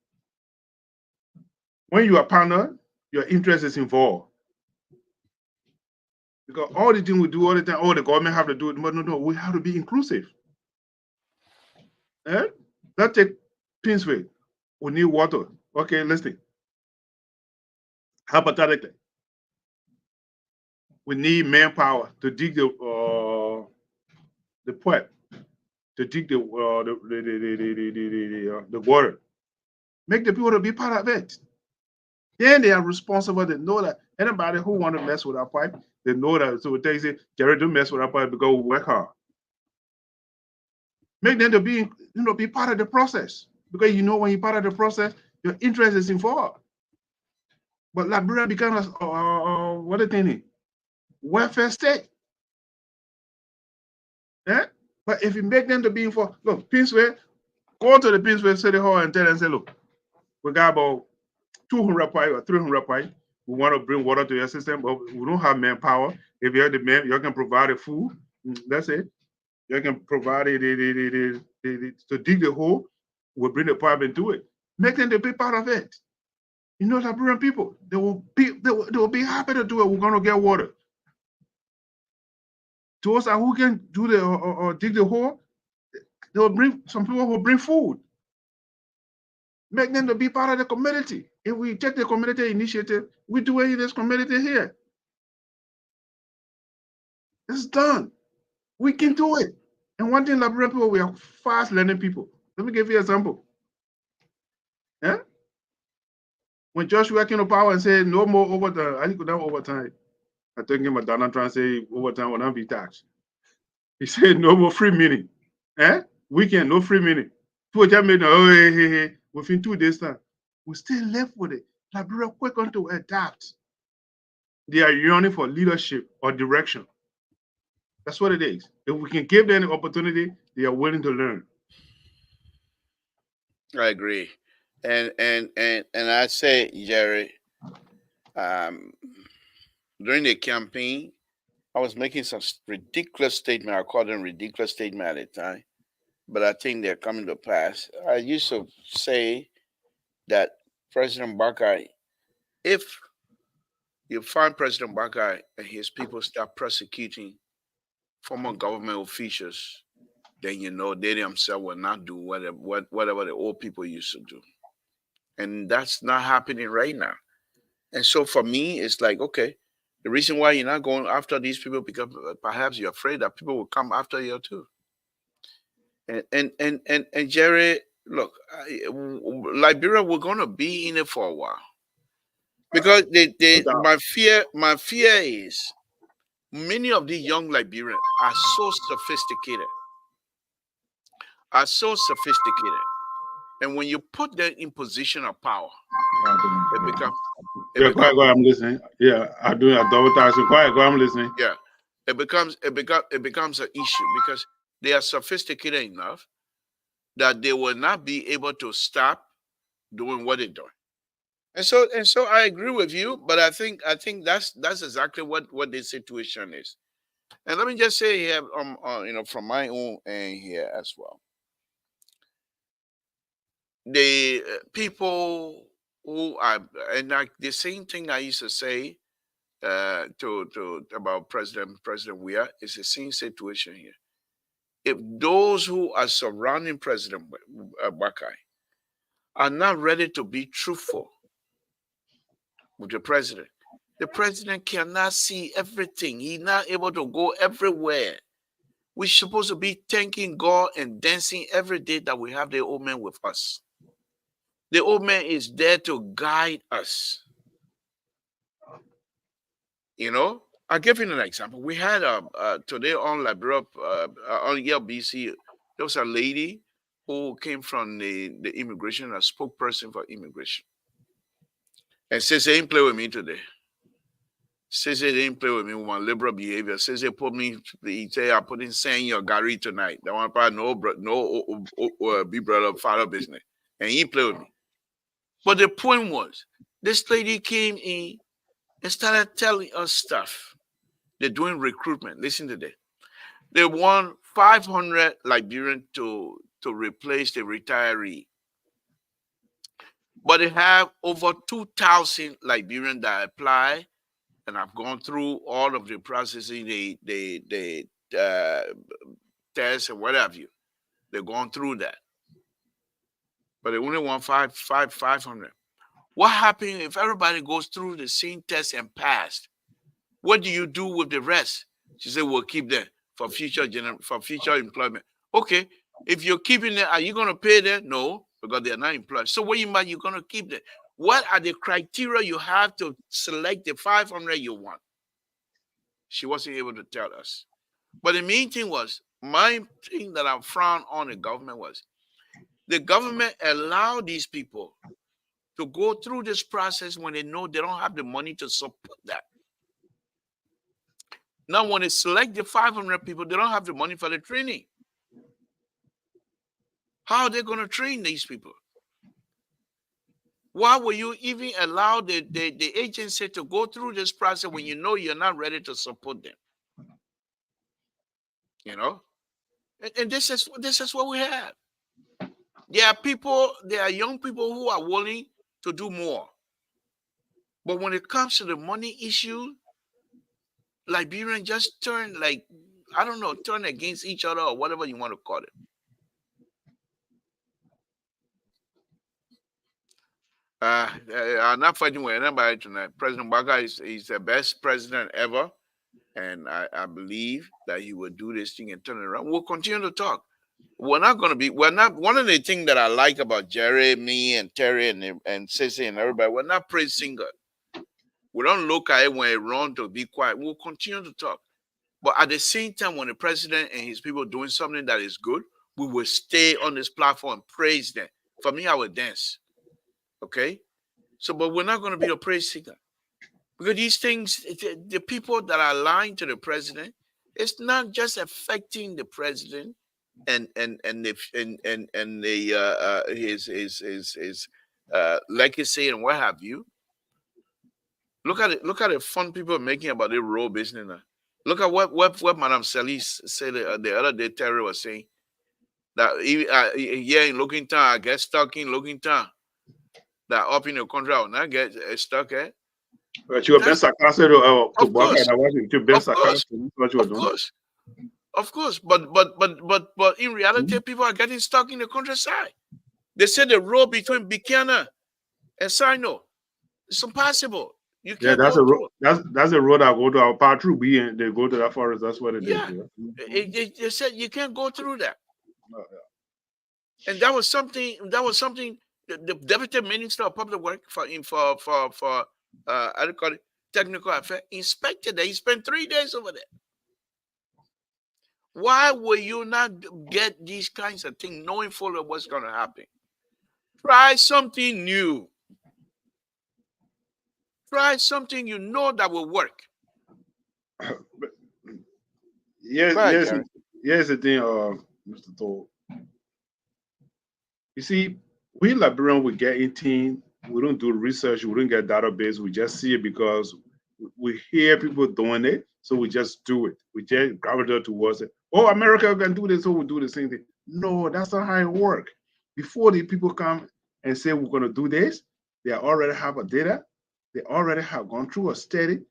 When you are partner, your interest is involved. Because all the things we do all the time, the government have to do it. But no, we have to be inclusive. Eh? Let's take Pinsway. We need water. Okay, listen. Hypothetically, we need manpower to dig the pipe, to dig the water. Make the people to be part of it. Then they are responsible. They know that anybody who want to mess with our pipe, they know that. So they say, Jerry, don't mess with our pipe because we work hard. Make them to be, be part of the process. Because when you're part of the process, your interest is involved. But Liberia becomes what a thing, welfare state. Yeah? But if you make them to be involved, look, Pinsway, go to the Pinsway City Hall and tell them, say, look, we got about 200 pipe or 300 pipe. We want to bring water to your system, but we don't have manpower. If you have the man, you can provide the food. That's it. You can provide it to dig the hole. We'll bring the pipe and do it. Make them to be part of it. Liberian people, they will be happy to do it. We're gonna get water. Those who can do the or dig the hole, they will bring some people who bring food. Make them to be part of the community. If we take the community initiative, we do it in this community here. It's done. We can do it. And one thing, Liberian people, we are fast learning people. Let me give you an example. Yeah? When Joshua came to power and said no more overtime, I think no overtime. I think him Donald Trump say overtime will not be taxed. He said no more free meeting. Eh? Weekend, no free meeting. People just made hey. Within 2 days time. We still left with it. Liberia quick on to adapt. They are yearning for leadership or direction. That's what it is. If we can give them the opportunity, they are willing to learn. I agree, and I say, Jerry, um, during the campaign, I was making some ridiculous statement. I called them ridiculous statement at the time, but I think they're coming to pass. I used to say that President Barker, if you find President Barker and his people start prosecuting former government officials, then they themselves will not do whatever the old people used to do. And that's not happening right now. And so for me, it's like, okay, the reason why you're not going after these people because perhaps you're afraid that people will come after you too. And Jerry, look, Liberia, we're gonna be in it for a while because No doubt. my fear is many of the young Liberians are so sophisticated, and when you put them in position of power, it become it Yeah, become quiet, quiet, I'm listening. Yeah, I do a double task. So quiet, quiet, I'm listening. yeah, it becomes an issue because they are sophisticated enough that they will not be able to stop doing what they're doing. And so I agree with you, but I think that's exactly what this situation is. And let me just say here, from my own end here as well, the people who are, and like the same thing I used to say to about President Weah is the same situation here. If those who are surrounding President Bakai are not ready to be truthful with the president cannot see everything. He's not able to go everywhere. We're supposed to be thanking God and dancing every day that we have the old man with us. The old man is there to guide us. You know, I'll give you an example. We had today on Liberia, on BC, there was a lady who came from the immigration, a spokesperson for immigration, and says they didn't play with me today. Says they didn't play with me with my liberal behavior. Says they put me, he say I put in saying your Gary tonight. That one part no big brother father business, and he played with me. But the point was, this lady came in and started telling us stuff. They're doing recruitment. Listen to that. They want 500 Liberians to replace the retiree, but they have over 2,000 Liberians that apply, and I've gone through all of the processing, the tests and what have you. They're going through that, but they only want 500. What happens if everybody goes through the same test and passed? What do you do with the rest? She said, "We'll keep them for for future employment." Okay, if you're keeping them, are you going to pay them? No, because they're not employed. So what you might you're going to keep them? What are the criteria you have to select the 500 you want? She wasn't able to tell us. But the main thing was, my thing that I frowned on the government was the government allowed these people to go through this process when they know they don't have the money to support that. Now, when they select the 500 people, they don't have the money for the training. How are they going to train these people? Why will you even allow the agency to go through this process when you know you're not ready to support them? You know, and this is what we have. There are young people who are willing to do more, but when it comes to the money issue, Liberians just turn, like, I don't know, turn against each other or whatever you want to call it. I'm not fighting with anybody tonight. President Baga is the best president ever, and I believe that he will do this thing and turn it around. We'll continue to talk. We're not, one of the things that I like about Jerry, me, and Terry, and Sissy, and everybody, we're not praise singer. We don't look at it when it wrong to be quiet. We'll continue to talk. But at the same time, when the president and his people doing something that is good, we will stay on this platform and praise them. For me, I will dance. Okay? So, but we're not going to be a praise singer. Because these things, the people that are lying to the president, it's not just affecting the president and the his legacy and what have you. Look at it. Look at the fun people are making about the road business now. Look at what Madame Salis said the other day. Terry was saying that here in Looking Town, I get stuck in Looking Town. That up in the country, I will not get stuck. But you were being That's sarcastic to of Baka, course, and I want you to be of course, sarcastic. That's what you were of doing. course, of course. But in reality, people are getting stuck in the countryside. They say the road between Bikana and Sino, it's impossible. You Yeah, can't that's go a road. through. That's a road I go to. I'll pass through B and they go to that forest. That's what it is. Yeah, Yeah. they said you can't go through that. And that was something. That was something. The deputy minister of public work for I don't call it technical affairs inspected that. He spent 3 days over there. Why will you not get these kinds of things, knowing fully what's going to happen? Try something new. Try something you know that will work. But yes, Go ahead, yes, Jerry. here's the thing, Mr. Thor. You see, we Liberian we get 18, we don't do research, we don't get database, we just see it because we hear people doing it, so we just do it. We just gravitate towards it. Oh, America can do this, so we do the same thing. No, that's not how it works. Before the people come and say we're gonna do this, they already have a data, they already have gone through a study,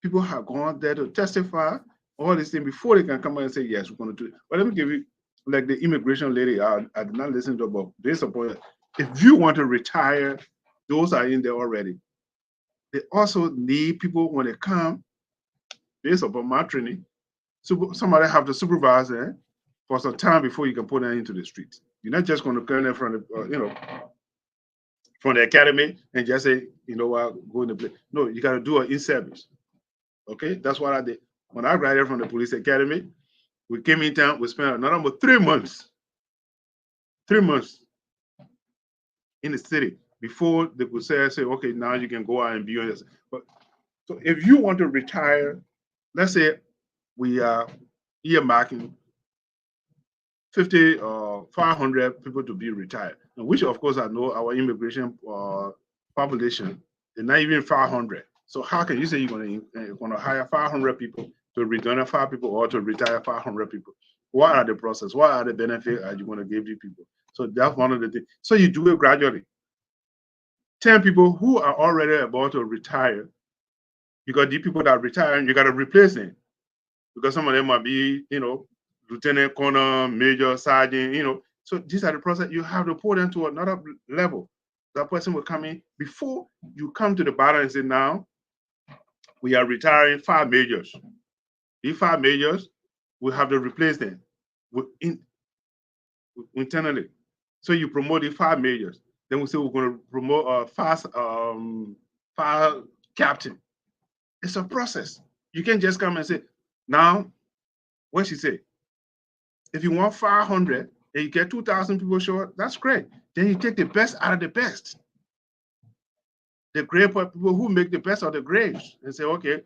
people have gone there to testify, all these things before they can come out and say, yes, we're gonna do it. But let me give you like the immigration lady, I did not listen to her, but based upon if you want to retire, those are in there already. They also need people when they come, based upon my training, so somebody have to supervise them for some time before you can put them into the streets. You're not just going to come in from the, from the academy and just say, you know what, go in the place. No, you got to do it in service. Okay, that's what I did. When I graduated from the police academy, we came in town, we spent another 3 months, 3 months in the city before they could say, okay, now you can go out and be on this. But so if you want to retire, let's say we are earmarking 50 or 500 people to be retired, which of course I know our immigration population is not even 500. So how can you say you're going to hire 500 people to return 5 people or to retire 500 people? What are the process? What are the benefits are you going to give these people? So that's one of the things. So you do it gradually. 10 people who are already about to retire, you got the people that retire and you got to replace them because some of them might be, lieutenant, colonel, major, sergeant, So these are the process. You have to put them to another level. That person will come in before you come to the bottom and say, now we are retiring 5 majors. These 5 majors, we have to replace them internally. So you promote the 5 majors. Then we say we're going to promote a fast captain. It's a process. You can't just come and say, now, what she say? If you want 500 and you get 2,000 people short, that's great. Then you take the best out of the best. The great people who make the best of the greats and say, okay,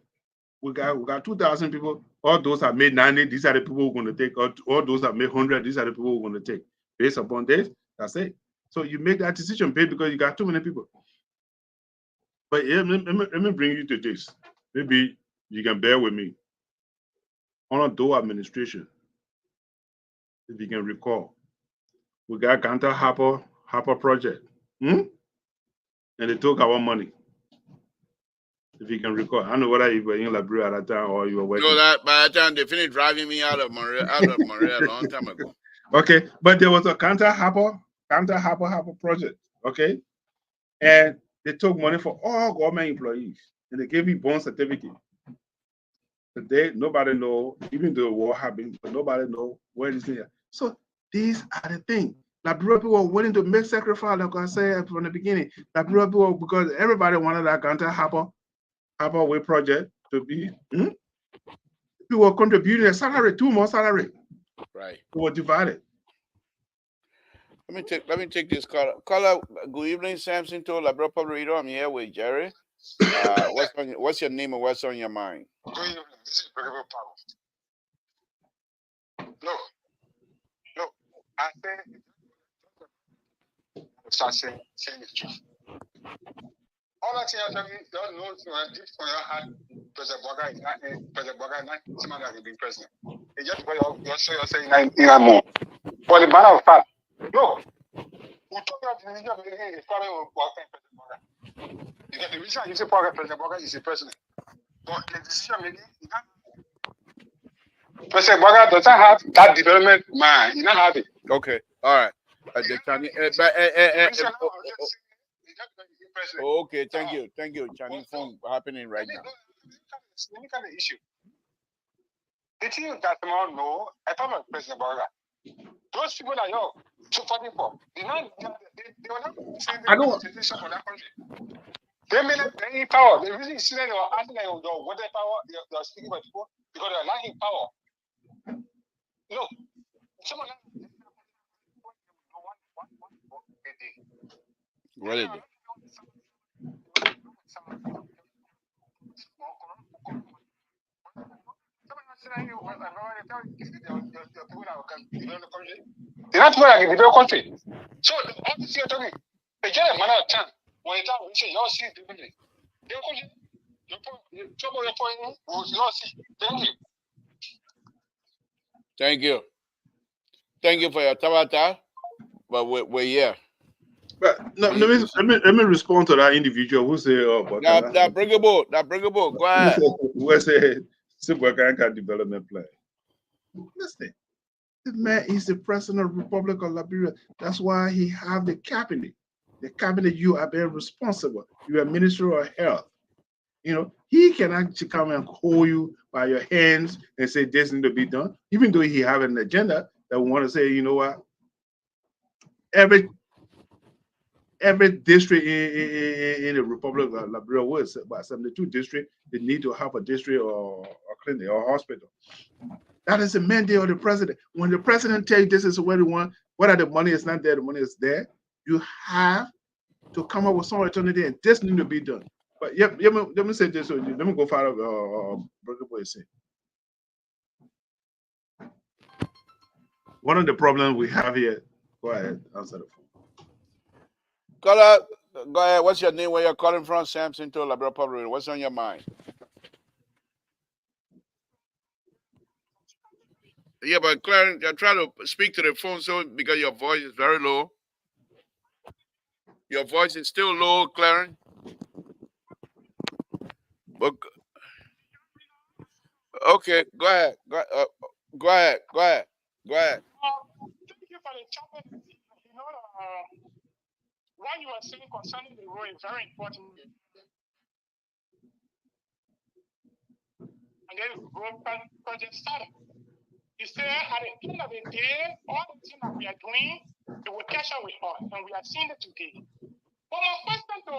we got 2,000 people. All those have made 90. These are the people we're going to take. All those have made 100. These are the people we're going to take. Based upon this, that's it. So you make that decision based because you got too many people. But yeah, let me bring you to this. Maybe you can bear with me. On a Doe administration, if you can recall, we got Ganta Harper project. And they took our money. If you can recall. I don't know whether you were in Liberia at that time or you were No, working. that by the time they finished driving me out of Monterey a long time ago. Okay, but there was a Harper project. Okay, and they took money for all government employees, and they gave me bond certificate. Today, nobody know, even though war happened, but nobody know where this thing is. So these are the things. Liberia people were willing to make sacrifice, like I said from the beginning. Liberia people, because everybody wanted that Ganta Harper Way project to be. People were contributing a salary, 2 more salary. Right. We were divided. Let me take this caller. Caller, good evening, Samson to Labro Pablito. I'm here with Jerry. What's your name and what's on your mind? Good evening. This is Brother Power. No, no. I think start saying the truth. All that thing I tell you, don't know deep for your heart, President Boga, not somebody that can be president. It's just because you're saying nine more. For the matter of fact, no. We talk about the religion of the is probably President Boga. Because the reason you say President Boga is the president. But the decision making, President Boga doesn't have that development mind. He not have it. Okay. All right. Okay. Thank you. Chinese phone happening right now. Let me kind of issue. The thing that tomorrow know, I thought about President Boga. Those people that you're fighting for, they were not saying I don't. constitution for that country. They may not be any power. The reason you see that they were acting like what the power they are speaking about people because they are lacking power. No, someone else. What is it? They're not people that can develop country. So all this you're talking, they get a matter of time. When it's time, we say, y'all see differently. Your country, your point was not see. Thank you. Thank you. Thank you for your tabata. But we're here. But no, let me respond to that individual who say, "Oh, but that bringable. Go ahead. Who say Sibuakanka development plan?" Listen, this man is the president of the Republic of Liberia. That's why he have the cabinet. The cabinet, you are very responsible. You are Minister of Health. You know, he can actually come and hold you by your hands and say this needs to be done, even though he have an agenda that want to say, you know what, every district in the Republic of Liberia was about 72 districts, they need to have a district or a clinic or a hospital. That is the mandate of the president. When the president tells you this is what he wants, whether the money is not there, the money is there, you have to come up with some alternative, and this needs to be done. But let me say this. Let me go far Brother Boy say. One of the problems we have here, go ahead, answer the phone. Go ahead. What's your name? Where you're calling from? Samson to Liberia Public. What's on your mind? Yeah, but Clarence, I'm trying to speak to the phone so because your voice is very low. Your voice is still low, Clarence. But okay, go ahead. Go ahead. Go ahead. Thank you for the topic. You know, what you are saying concerning the road is very important. And then the road project started. You say at the end of the day, all the things that we are doing, it will catch up with us, and we are seeing it today. But my question to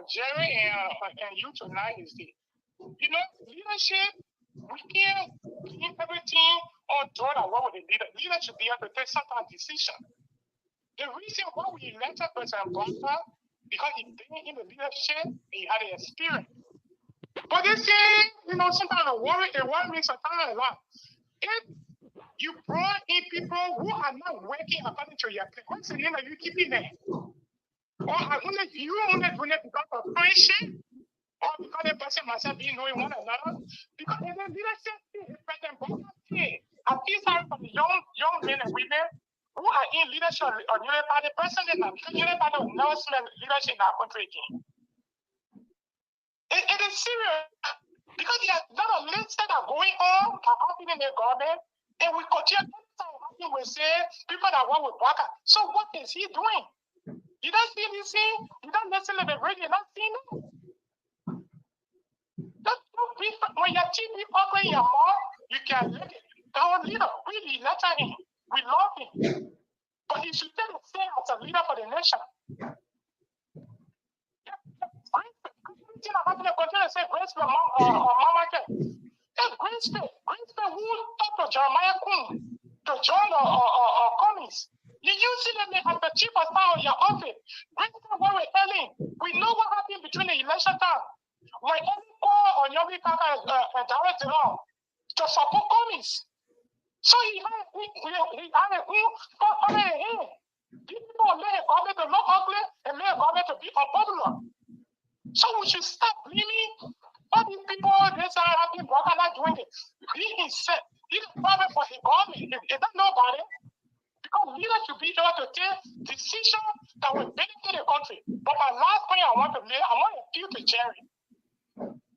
Jerry and you tonight is this. You know, leadership, we can't clean everything or do that what with the leader. Leader should be able to take some kind of decision. The reason why we elected President Blanca, because he been in the leadership, he had an experience. But this thing, you know, sometimes it worry me sometimes a lot. If you brought in people who are not working according to your plan, what's the name that you keeping there? Or you only doing it because of friendship? Or because the person myself being knowing one another? Because in the leadership, President Blanca said, I feel sorry for the young men and women who are in leadership or United Party president now, because United Party will never see leadership in our country again. It is serious. Because there are a lot of lists that are going on, are happening in the government, and we continue to we say people that work with Baka. So what is he doing? You don't see anything, you don't necessarily the radio, you don't see no. When your TV open your mouth, you can look at our leader. We letter him. We love him. But he should take the same as a leader for the nation. Continue to say grace for Mama K. Hey, Grace who talked to Jeremiah Queen to join or Cummings. You see them as the chief of staff of your office. Grace what we're telling. We know what happened between the election time. When every call on Yomi Kaka directed on to support Cummings. So he had a him. People made a government to not ugly and made a government to be unpopular. So we should stop blaming all these people. This are happening, but not doing it. He himself, he's a problem for his government. He don't know about it. Because leaders should be able to take decisions that will benefit the country. But my last point I want to make, I want to appeal to Jerry.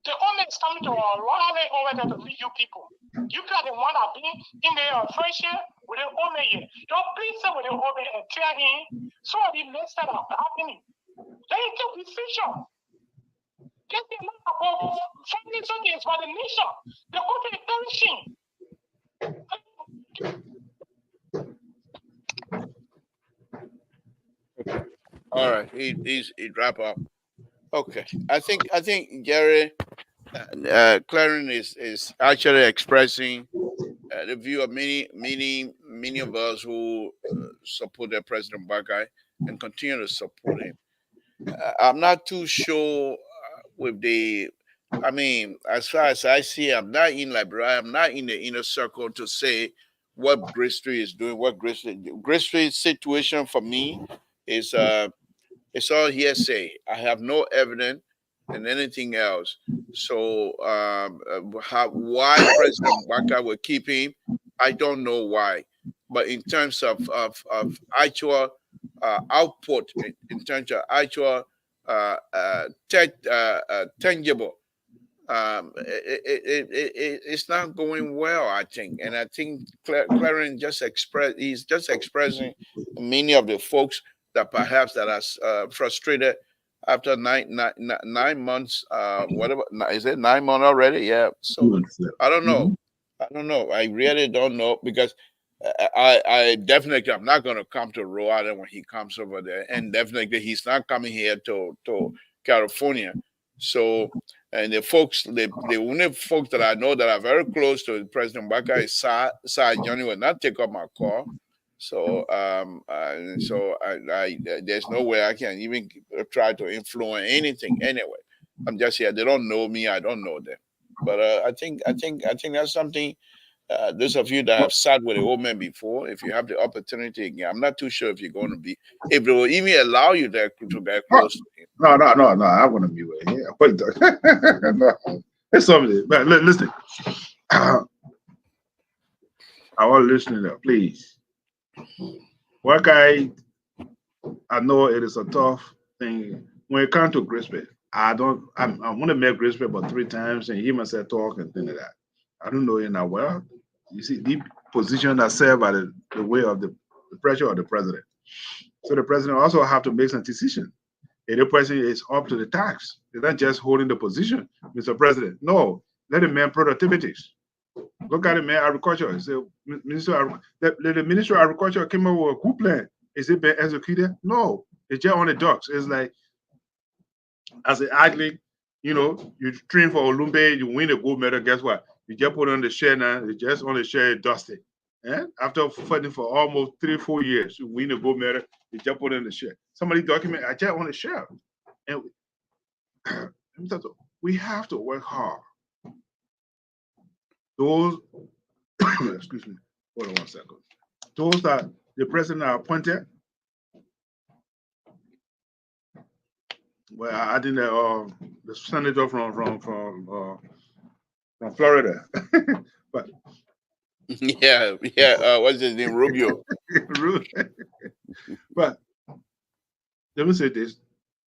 The owner is coming to Raleigh over there to meet you people. You got the one that been in the friendship with the owner here. Don't please say with the owner and tell him so the next time happening. Then you take decision. Get the money about family soldiers for the nation. The country is perishing. All right, he drop off. Okay, I think Gary Claren is actually expressing the view of many of us who supported President Bagai and continue to support him. I'm not too sure with the. I mean, as far as I see, I'm not in Liberia. I'm not in the inner circle to say what Grace Street is doing. What Grace Street situation for me is it's all hearsay. I have no evidence and anything else. So why President Baka will keep him, I don't know why. But in terms of actual output, in terms of actual tangible, it's not going well, I think. And I think Clarence he's just expressing many of the folks that perhaps that are frustrated after 9 months, whatever, is it 9 months already? Yeah. So I don't know. Mhm. I don't know. I really don't know because I definitely I'm not going to come to Rhode Island when he comes over there, and definitely he's not coming here to California. So and the folks, the only folks that I know that are very close to President Baka is Sa Johnny will not take up my call. So there's no way I can even try to influence anything anyway. I'm just here. They don't know me. I don't know them. But I think that's something. Those of you that have sat with the old man before, if you have the opportunity again, I'm not too sure if you're going to be, if they will even allow you to get Oh, close to him. no. I want to be with him. Wait, no, it's something. But listen, I want listening there, please. What I know it is a tough thing when it comes to Grisby. I don't. I want to met Grisby about 3 times, and he must have talk and things like that. I don't know in that well. You see, the position that served by the way of the pressure of the president. So the president also have to make some decision. If the president is up to the task, they're not just holding the position, Mr. President. No, let the man productivities. Look at the man agriculture. So, the Ministry of Agriculture came up with a good plan. Is it been executed? No, it's just on the docks. It's like as an athlete, you train for Olympic, you win a gold medal. Guess what? You just put on the share now. You just on the share, dusty. And after fighting for almost 3 4 years, you win a gold medal. You just put on the share. Somebody document. I just on the share, and we have to work hard. Those, excuse me, hold on 1 second. Those that the president are appointed. Well, I think that the senator from Florida, but Yeah. What's his name? Rubio. but let me say this,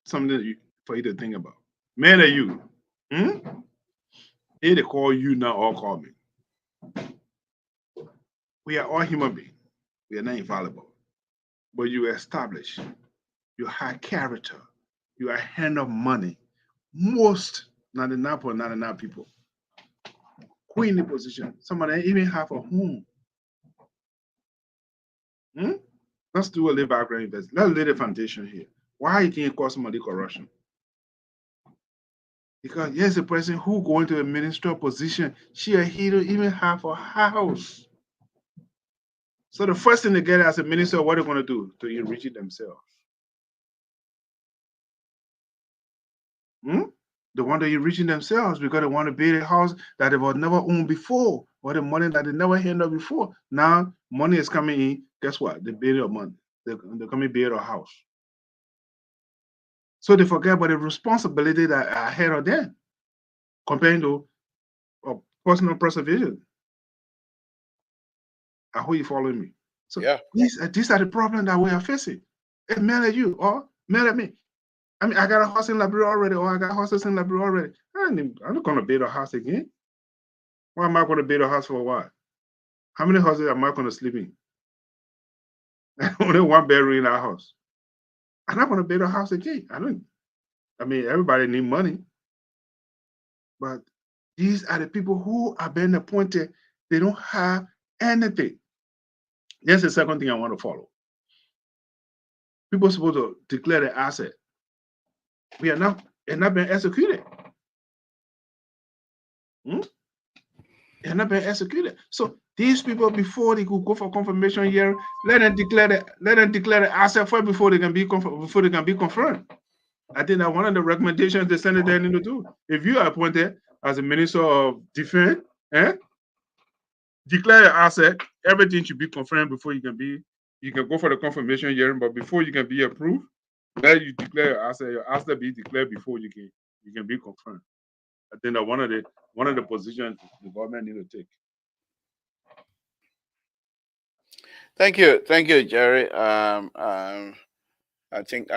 something for you to think about. Man, are you? Hmm? They call you now or call me. We are all human beings. We are not infallible. But you establish, you have character, you are hand of money. Most 99.99 people quit in the position. Some of them even have a home. Hmm? Let's do a little background investment. Let's lay the foundation here. Why you think it cause somebody corruption? Because here's a person who going to a ministerial position, she or he don't even have a house. So the first thing they get as a minister, what they're going to do to enrich themselves? Hmm? They want to enrich themselves because they want to build a house that they have never owned before, or the money that they never handled before. Now money is coming in. Guess what? They build a money. They're coming build a house. So they forget about the responsibility that are ahead of them, comparing to personal preservation. I hope you following me. So Yeah. these are the problems that we are facing. It matter at you or matter at me. I mean, I got a house in Liberia already, or I got houses in Liberia already. I'm not going to build a house again. Why am I going to build a house for what? How many houses am I going to sleep in? Only one bedroom in our house. I'm not going to build a house again. I mean, everybody need money. But these are the people who are being appointed. They don't have anything. That's the second thing I want to follow. People are supposed to declare the asset. We are not, it's not been executed. They're not been executed. So these people, before they could go for confirmation hearing, let them declare the asset first before they can be confirmed. I think that one of the recommendations the Senate need to do. If you are appointed as a Minister of Defense, declare the asset, everything should be confirmed before you can go for the confirmation hearing, but before you can be approved, let you declare your asset be declared before you can be confirmed. I think that one of the positions the government need to take. Thank you, Jerry. I think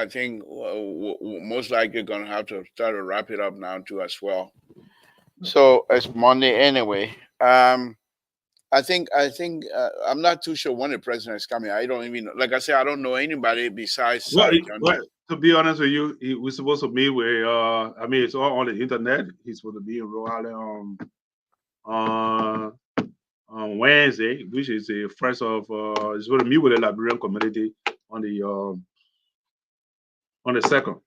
most likely going to have to start to wrap it up now too as well. So it's Monday anyway. I think I'm not too sure when the president is coming. I don't even know. Like I said, I don't know anybody besides Well, to be honest with you, we're supposed to meet with. I mean, it's all on the internet. He's supposed to be in Rhode Island on Wednesday, which is the first of. He's going to meet with the Liberian community on the second.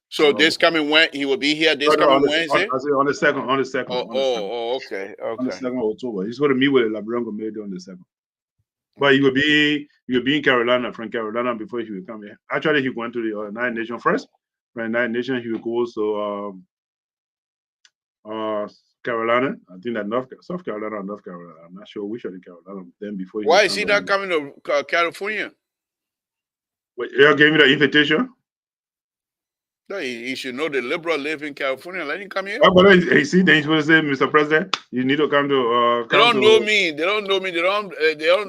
So this coming Wednesday, he will be here. This coming Wednesday. On the second. Okay. On the 2nd of October, he's going to meet with the Liberian community on the 2nd. But he will be in Carolina, from Carolina, before he will come here. Actually, he went to the United Nations first. From United Nations, he will go to Carolina. I think that South Carolina or North Carolina. I'm not sure which of the Carolina. Then before why is he not coming to California? Wait, you gave me the invitation. No, he should know the liberal live in California. Let him come here. But you see, then he's supposed to say, Mr. President, you need to come to. They don't know me. They don't know me. They don't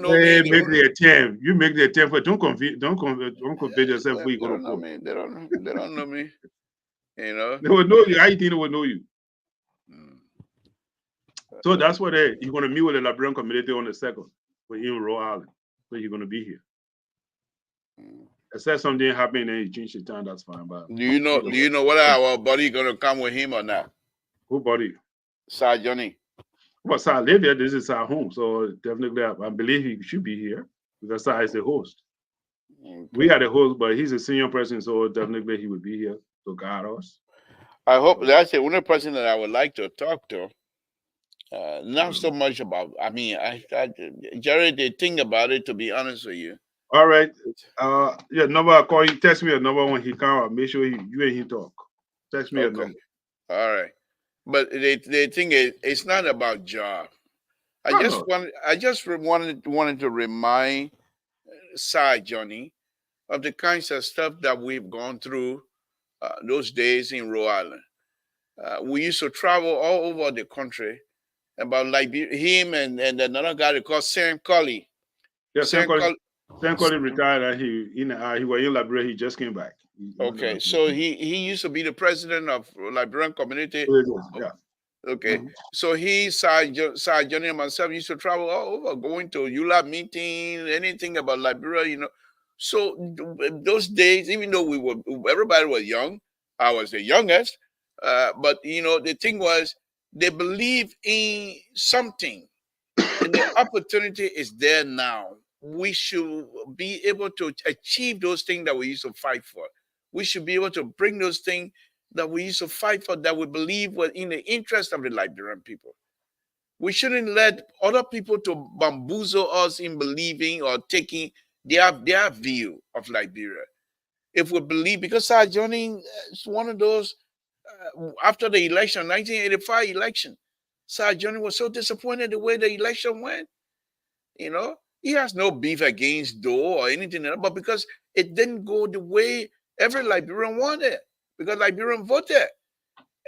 know me. Make the attempt. You make the attempt, but don't convince yourself where you go to know me. They don't know me. You know. They will know you. How you think they will know you? So that's what you're going to meet with the Liberian community on the 2nd. We're in Rhode Island, so you're going to be here. Except something happening and you change the time, that's fine. But do you know whether our buddy going to come with him or not? Who buddy? Sir Johnny. Well, Sir live here. This is our home, so definitely I believe he should be here because Sir is the host. Okay. We are the host, but he's a senior person, so definitely he will be here to guide us. I hope that's the only person that I would like to talk to. Not so much about. I mean, Jerry, they think about it. To be honest with you. All right. Yeah, number I call you. Text me a number when he come. Make sure you and he talk. Text me a number. All right. But they think it's not about job. I just wanted to remind Sir Johnny of the kinds of stuff that we've gone through those days in Rhode Island. We used to travel all over the country. About like him and another guy they call Sam Colley. Yeah, Sam Colley retired and he was in Liberia. He just came back. Okay, so he used to be the president of Liberian community. Yeah. Okay, so he, Sir Johnny and myself used to travel all over, going to ULAB meeting, anything about Liberia, you know. So those days, even though everybody was young, I was the youngest, but you know, the thing was, they believe in something, and the opportunity is there now. We should be able to achieve those things that we used to fight for. We should be able to bring those things that we used to fight for, that we believe were in the interest of the Liberian people. We shouldn't let other people to bamboozle us in believing or taking their view of Liberia. If we believe, because Sir Johnny is one of those. After the election, 1985 election, Sir Johnny was so disappointed the way the election went. You know, he has no beef against Doe or anything else, but because it didn't go the way every Liberian wanted, because Liberian voted,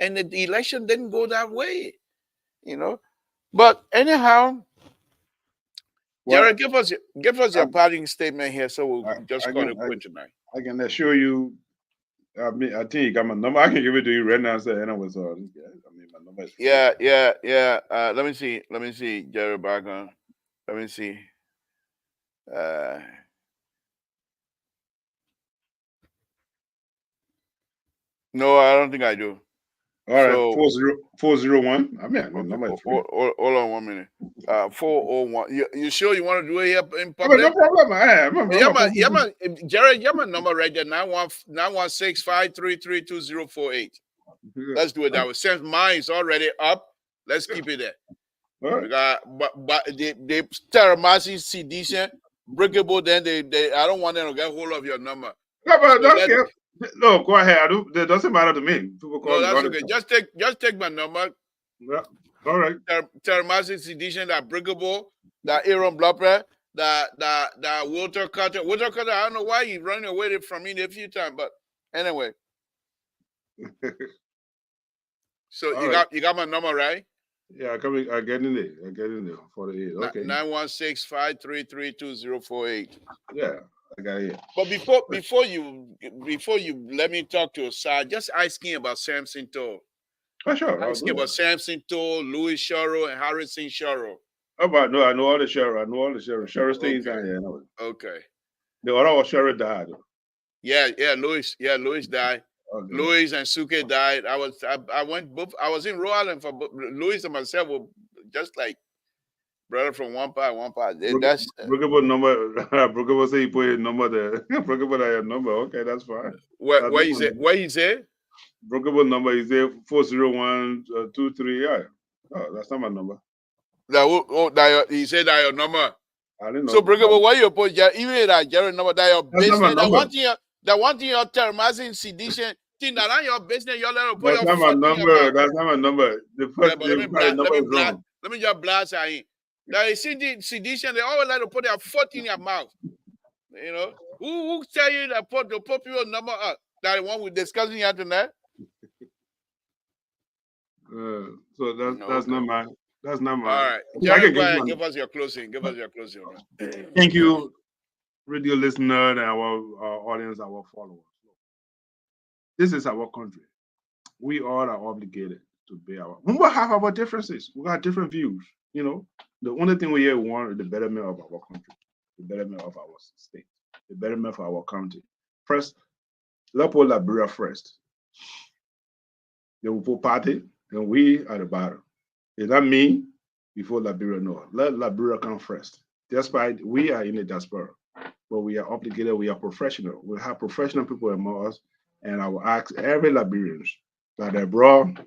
and the election didn't go that way. You know, but anyhow, Jared, give us your parting statement here, so we'll just call it quit tonight. I can assure you. I think you got my number. I can give it to you right now. Say, and I was my number is. Yeah. Let me see, Jerry Bargon. Let me see. No, I don't think I do. All right, So 401. I mean, the okay, number is free. hold on 1 minute. 401. You sure you want to do it here in I mean, no public? problem. Yeah, man, Jared, yeah, my number right there, 916-533-2048. Let's do it that way. Since mine is already up, let's keep it there. All right. Because but they Terramasi sedition, breakable, then they I don't want them to get hold of your number. No, but So don't care. No, go ahead. It doesn't matter to me. People call no, me that's all the okay. time. Just take my number. Yeah. All right. Terramasi sedition, that breakable, that Aaron Blopper, that Walter Carter. Walter Carter, I don't know why he's running away from me a few times, but anyway. So All right. you got my number, right? Yeah, I get in there. I get in there. 48. Okay. 916-533-2048. Yeah, I got it. But before you let me talk to Asad, just asking about Samson Toll. Oh, sure. Asking about Samson Toll, Louis Shoro, and Harrison Shoro. Oh, but no, I know all the sheriff. I know all the sheriff. Sheriff stays down here. Okay. The other was sheriff died. Yeah, Louis died. Okay. Louis and Suke died. I was in Rhode Island for Louis and myself were just like brother from one part. That's Brookable number. Brookable say he put a number there. Brookable your number. Okay, that's fine. What you say? What you say? Brookable number is there 40123. Yeah. Oh, that's not my number. He said that your number. I didn't know. So Brookable, why you put even that Jerry number that your That's business? not my That one thing your termizing sedition thing that on your business, you're letting put That's your not my foot in your number. mouth. That's not my number. The first Let me just blast at him. Now you see the sedition, they always like to put their foot in your mouth. You know, who tell you that put the popular number up? That one we're discussing here tonight. So that's not my. That's not my. All right, Jerry, go ahead. Give us your closing. Thank you, radio listener and our audience, our followers. This is our country. We all are obligated to be our. We will have our differences. We got different views. You know, the only thing we want is the betterment of our country, the betterment of our state, the betterment of our county. First, let's put Liberia first. They will put party, and we are the bottom. Is that me? Before Liberia, no. Let Liberia come first. Despite we are in the diaspora, but we are obligated, we are professional. We have professional people among us, and I will ask every Liberians that are abroad,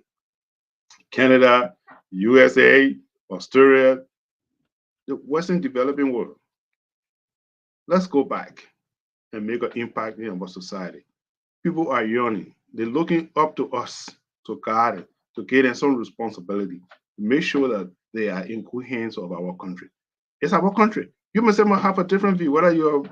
Canada, USA, Australia, the Western developing world. Let's go back and make an impact in our society. People are yearning. They're looking up to us to guide it, to give them some responsibility, to make sure that they are in good hands of our country. It's our country. You must have a different view, whether you're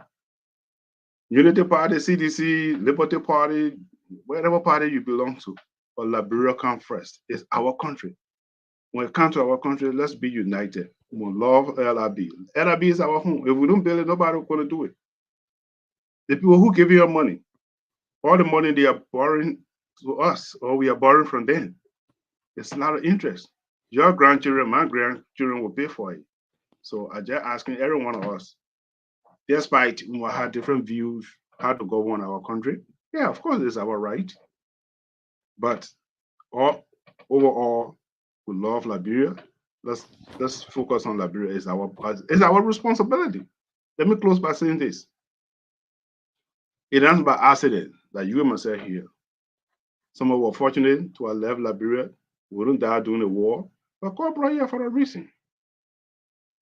Unity Party, CDC, Liberty Party, whatever party you belong to, but Liberia come first. It's our country. When it comes to our country, let's be united. We love LRB. LRB is our home. If we don't build it, nobody's going to do it. The people who give you your money, all the money they are borrowing to us, or we are borrowing from them, it's not an interest. Your grandchildren, my grandchildren will pay for it. So I just asking every one of us, despite we have different views how to govern our country, yeah, of course, it's our right. But overall, we love Liberia. Let's focus on Liberia. It's our responsibility. Let me close by saying this. It ends by accident that you and myself here. Some of us were fortunate to have left Liberia. We didn't die during the war, but God brought here for a reason.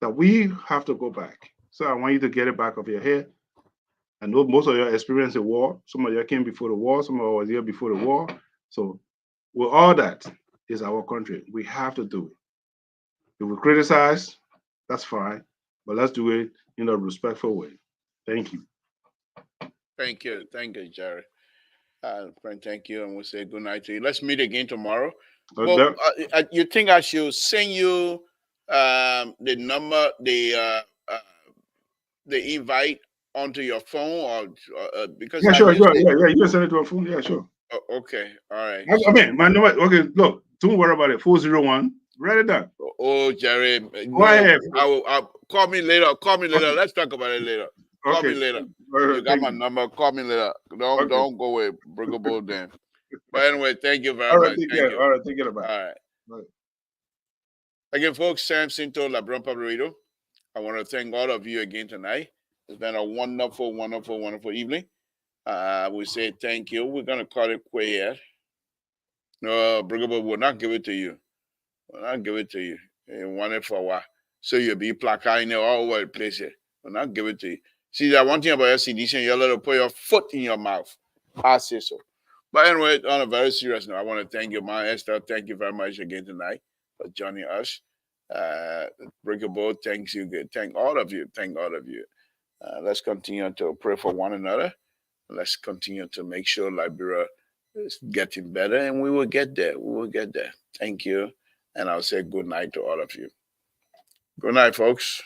That we have to go back. So I want you to get it back of your head. I know most of you experienced the war. Some of you came before the war. Some of you was here before the war. So with all that is our country. We have to do it. If we criticize, that's fine. But let's do it in a respectful way. Thank you. Thank you, Jerry. Friend, thank you, and we'll say good night to you. Let's meet again tomorrow. Well, you think I should send you the number, the invite onto your phone, or because yeah, sure, yeah, you can send it to a phone. Yeah, sure. Okay, all right. I mean, my number. Okay, look, don't worry about it. 401. Write it down. Oh, Jerry, Go ahead. I'll call me later. Okay. Let's talk about it later. Call me later. You got my number. Call me later. Don't go away. Bring a bowl then. But anyway, thank you very All right, much. take Thank care. you. All right, take care. All Bye. right. Bye. Again, folks, Samson told LeBron Pablito. I want to thank all of you again tonight. It's been a wonderful, wonderful, wonderful evening. We say thank you. We're going to call it quit here. No, Brigable will not give it to you. We'll not give it to you. You want it for a while. So you'll be placarding it all over the place here. We'll not give it to you. See, that one thing about SCDC, you're allowed to put your foot in your mouth. I say so. But anyway, on a very serious note, I want to thank you, my Esther. Thank you very much again tonight for joining us. Breakable, thanks you. Thank all of you. Thank all of you. Let's continue to pray for one another. Let's continue to make sure Liberia is getting better, and we will get there. We will get there. Thank you. And I'll say good night to all of you. Good night, folks.